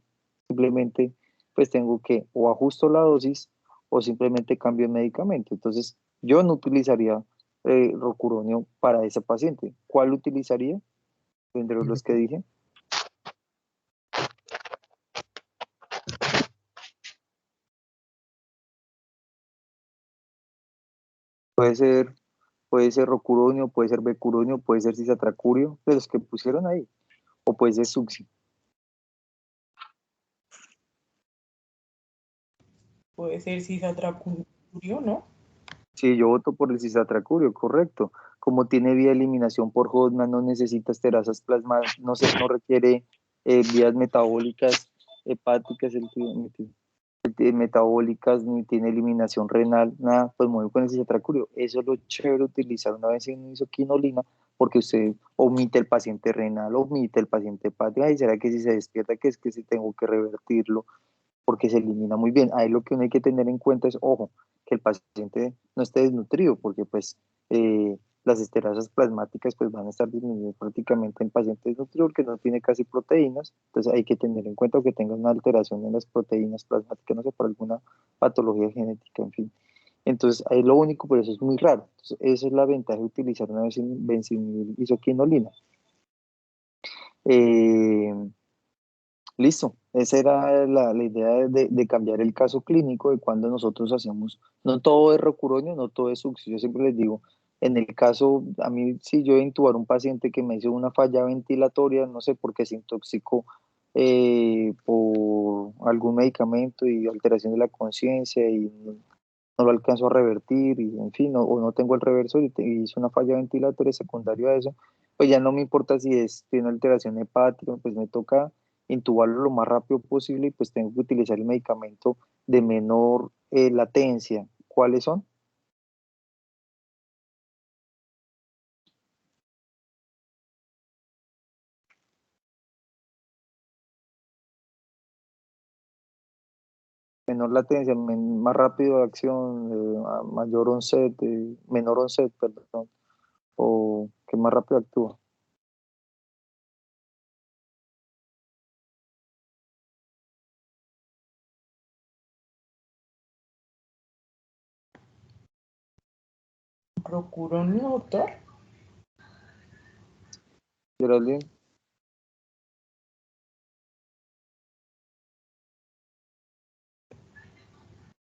simplemente pues tengo que o ajusto la dosis o simplemente cambio el medicamento. Entonces yo no utilizaría rocuronio para ese paciente. ¿Cuál utilizaría? Entre los que dije. Puede ser Puede ser rocuronio, puede ser becuronio, puede ser cisatracurio, de los que pusieron ahí, o puede ser succi. Puede ser cisatracurio, ¿no? Sí, yo voto por el cisatracurio, correcto. Como tiene vía de eliminación por Hodgman, no necesita esterasas plasmadas, no requiere vías metabólicas hepáticas, metabólicas, ni tiene eliminación renal, nada, pues muy con el cisatracurio. Eso es lo chévere utilizar una vez en isoquinolina, porque usted omite el paciente renal, omite el paciente hepático, y será que si se despierta, que es que si tengo que revertirlo, porque se elimina muy bien. Ahí lo que uno hay que tener en cuenta es, ojo, que el paciente no esté desnutrido, porque pues las esterasas plasmáticas pues van a estar disminuyendo prácticamente en pacientes desnutridos porque no tiene casi proteínas, entonces hay que tener en cuenta que tenga una alteración en las proteínas plasmáticas, no sé, por alguna patología genética, en fin. Entonces, ahí lo único, pero eso es muy raro. Entonces, esa es la ventaja de utilizar una isoquinolina. Eh, Listo, esa era la idea de cambiar el caso clínico de cuando nosotros hacemos, no todo es rocuronio, no todo es succio, yo siempre les digo, en el caso, a mí si yo intubar un paciente que me hizo una falla ventilatoria, no sé por qué se intoxicó por algún medicamento y alteración de la conciencia y no lo alcanzo a revertir y en fin, o no tengo el reversor y hice una falla ventilatoria secundaria a eso, pues ya no me importa si tiene alteración hepática, pues me toca intubarlo lo más rápido posible y pues tengo que utilizar el medicamento de menor latencia. ¿Cuáles son? Menor latencia, más rápido de acción, mayor onset, menor onset, perdón, o que más rápido actúa. Rocuronio, doctor. Geraldine,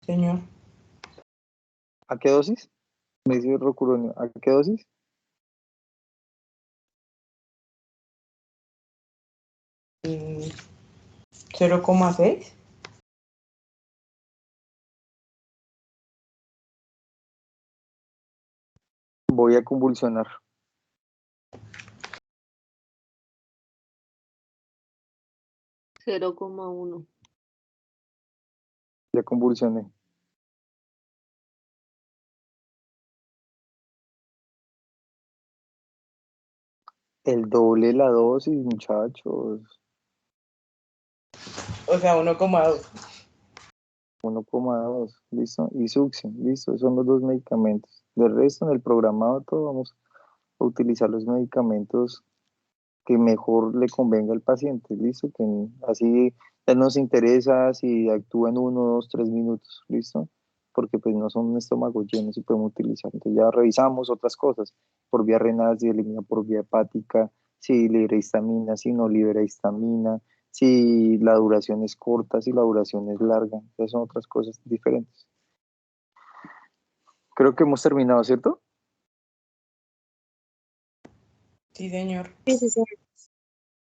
Señor. ¿a qué dosis? Me dice rocuronio, ¿a qué dosis? 0,6. Voy a convulsionar. $0,1. Ya convulsioné. El doble de la dosis, muchachos. O sea, 1,2. 1,2, listo. Y Succi, listo. Esos son los dos medicamentos. Del resto, en el programado todo vamos a utilizar los medicamentos que mejor le convenga al paciente, listo. Que así él nos interesa si actúa en 1, 2, 3 minutos, listo. Porque pues no son estómagos llenos y podemos utilizar. Entonces ya revisamos otras cosas. Por vía renal, si elimina por vía hepática, si libera histamina, si no libera histamina, si la duración es corta, si la duración es larga. Esas son otras cosas diferentes. Creo que hemos terminado, ¿cierto? Sí, señor. Sí, sí, sí.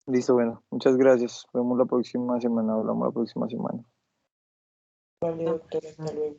Listo, bueno, muchas gracias. Nos vemos la próxima semana, hablamos la próxima semana. Vale, doctor, hasta luego.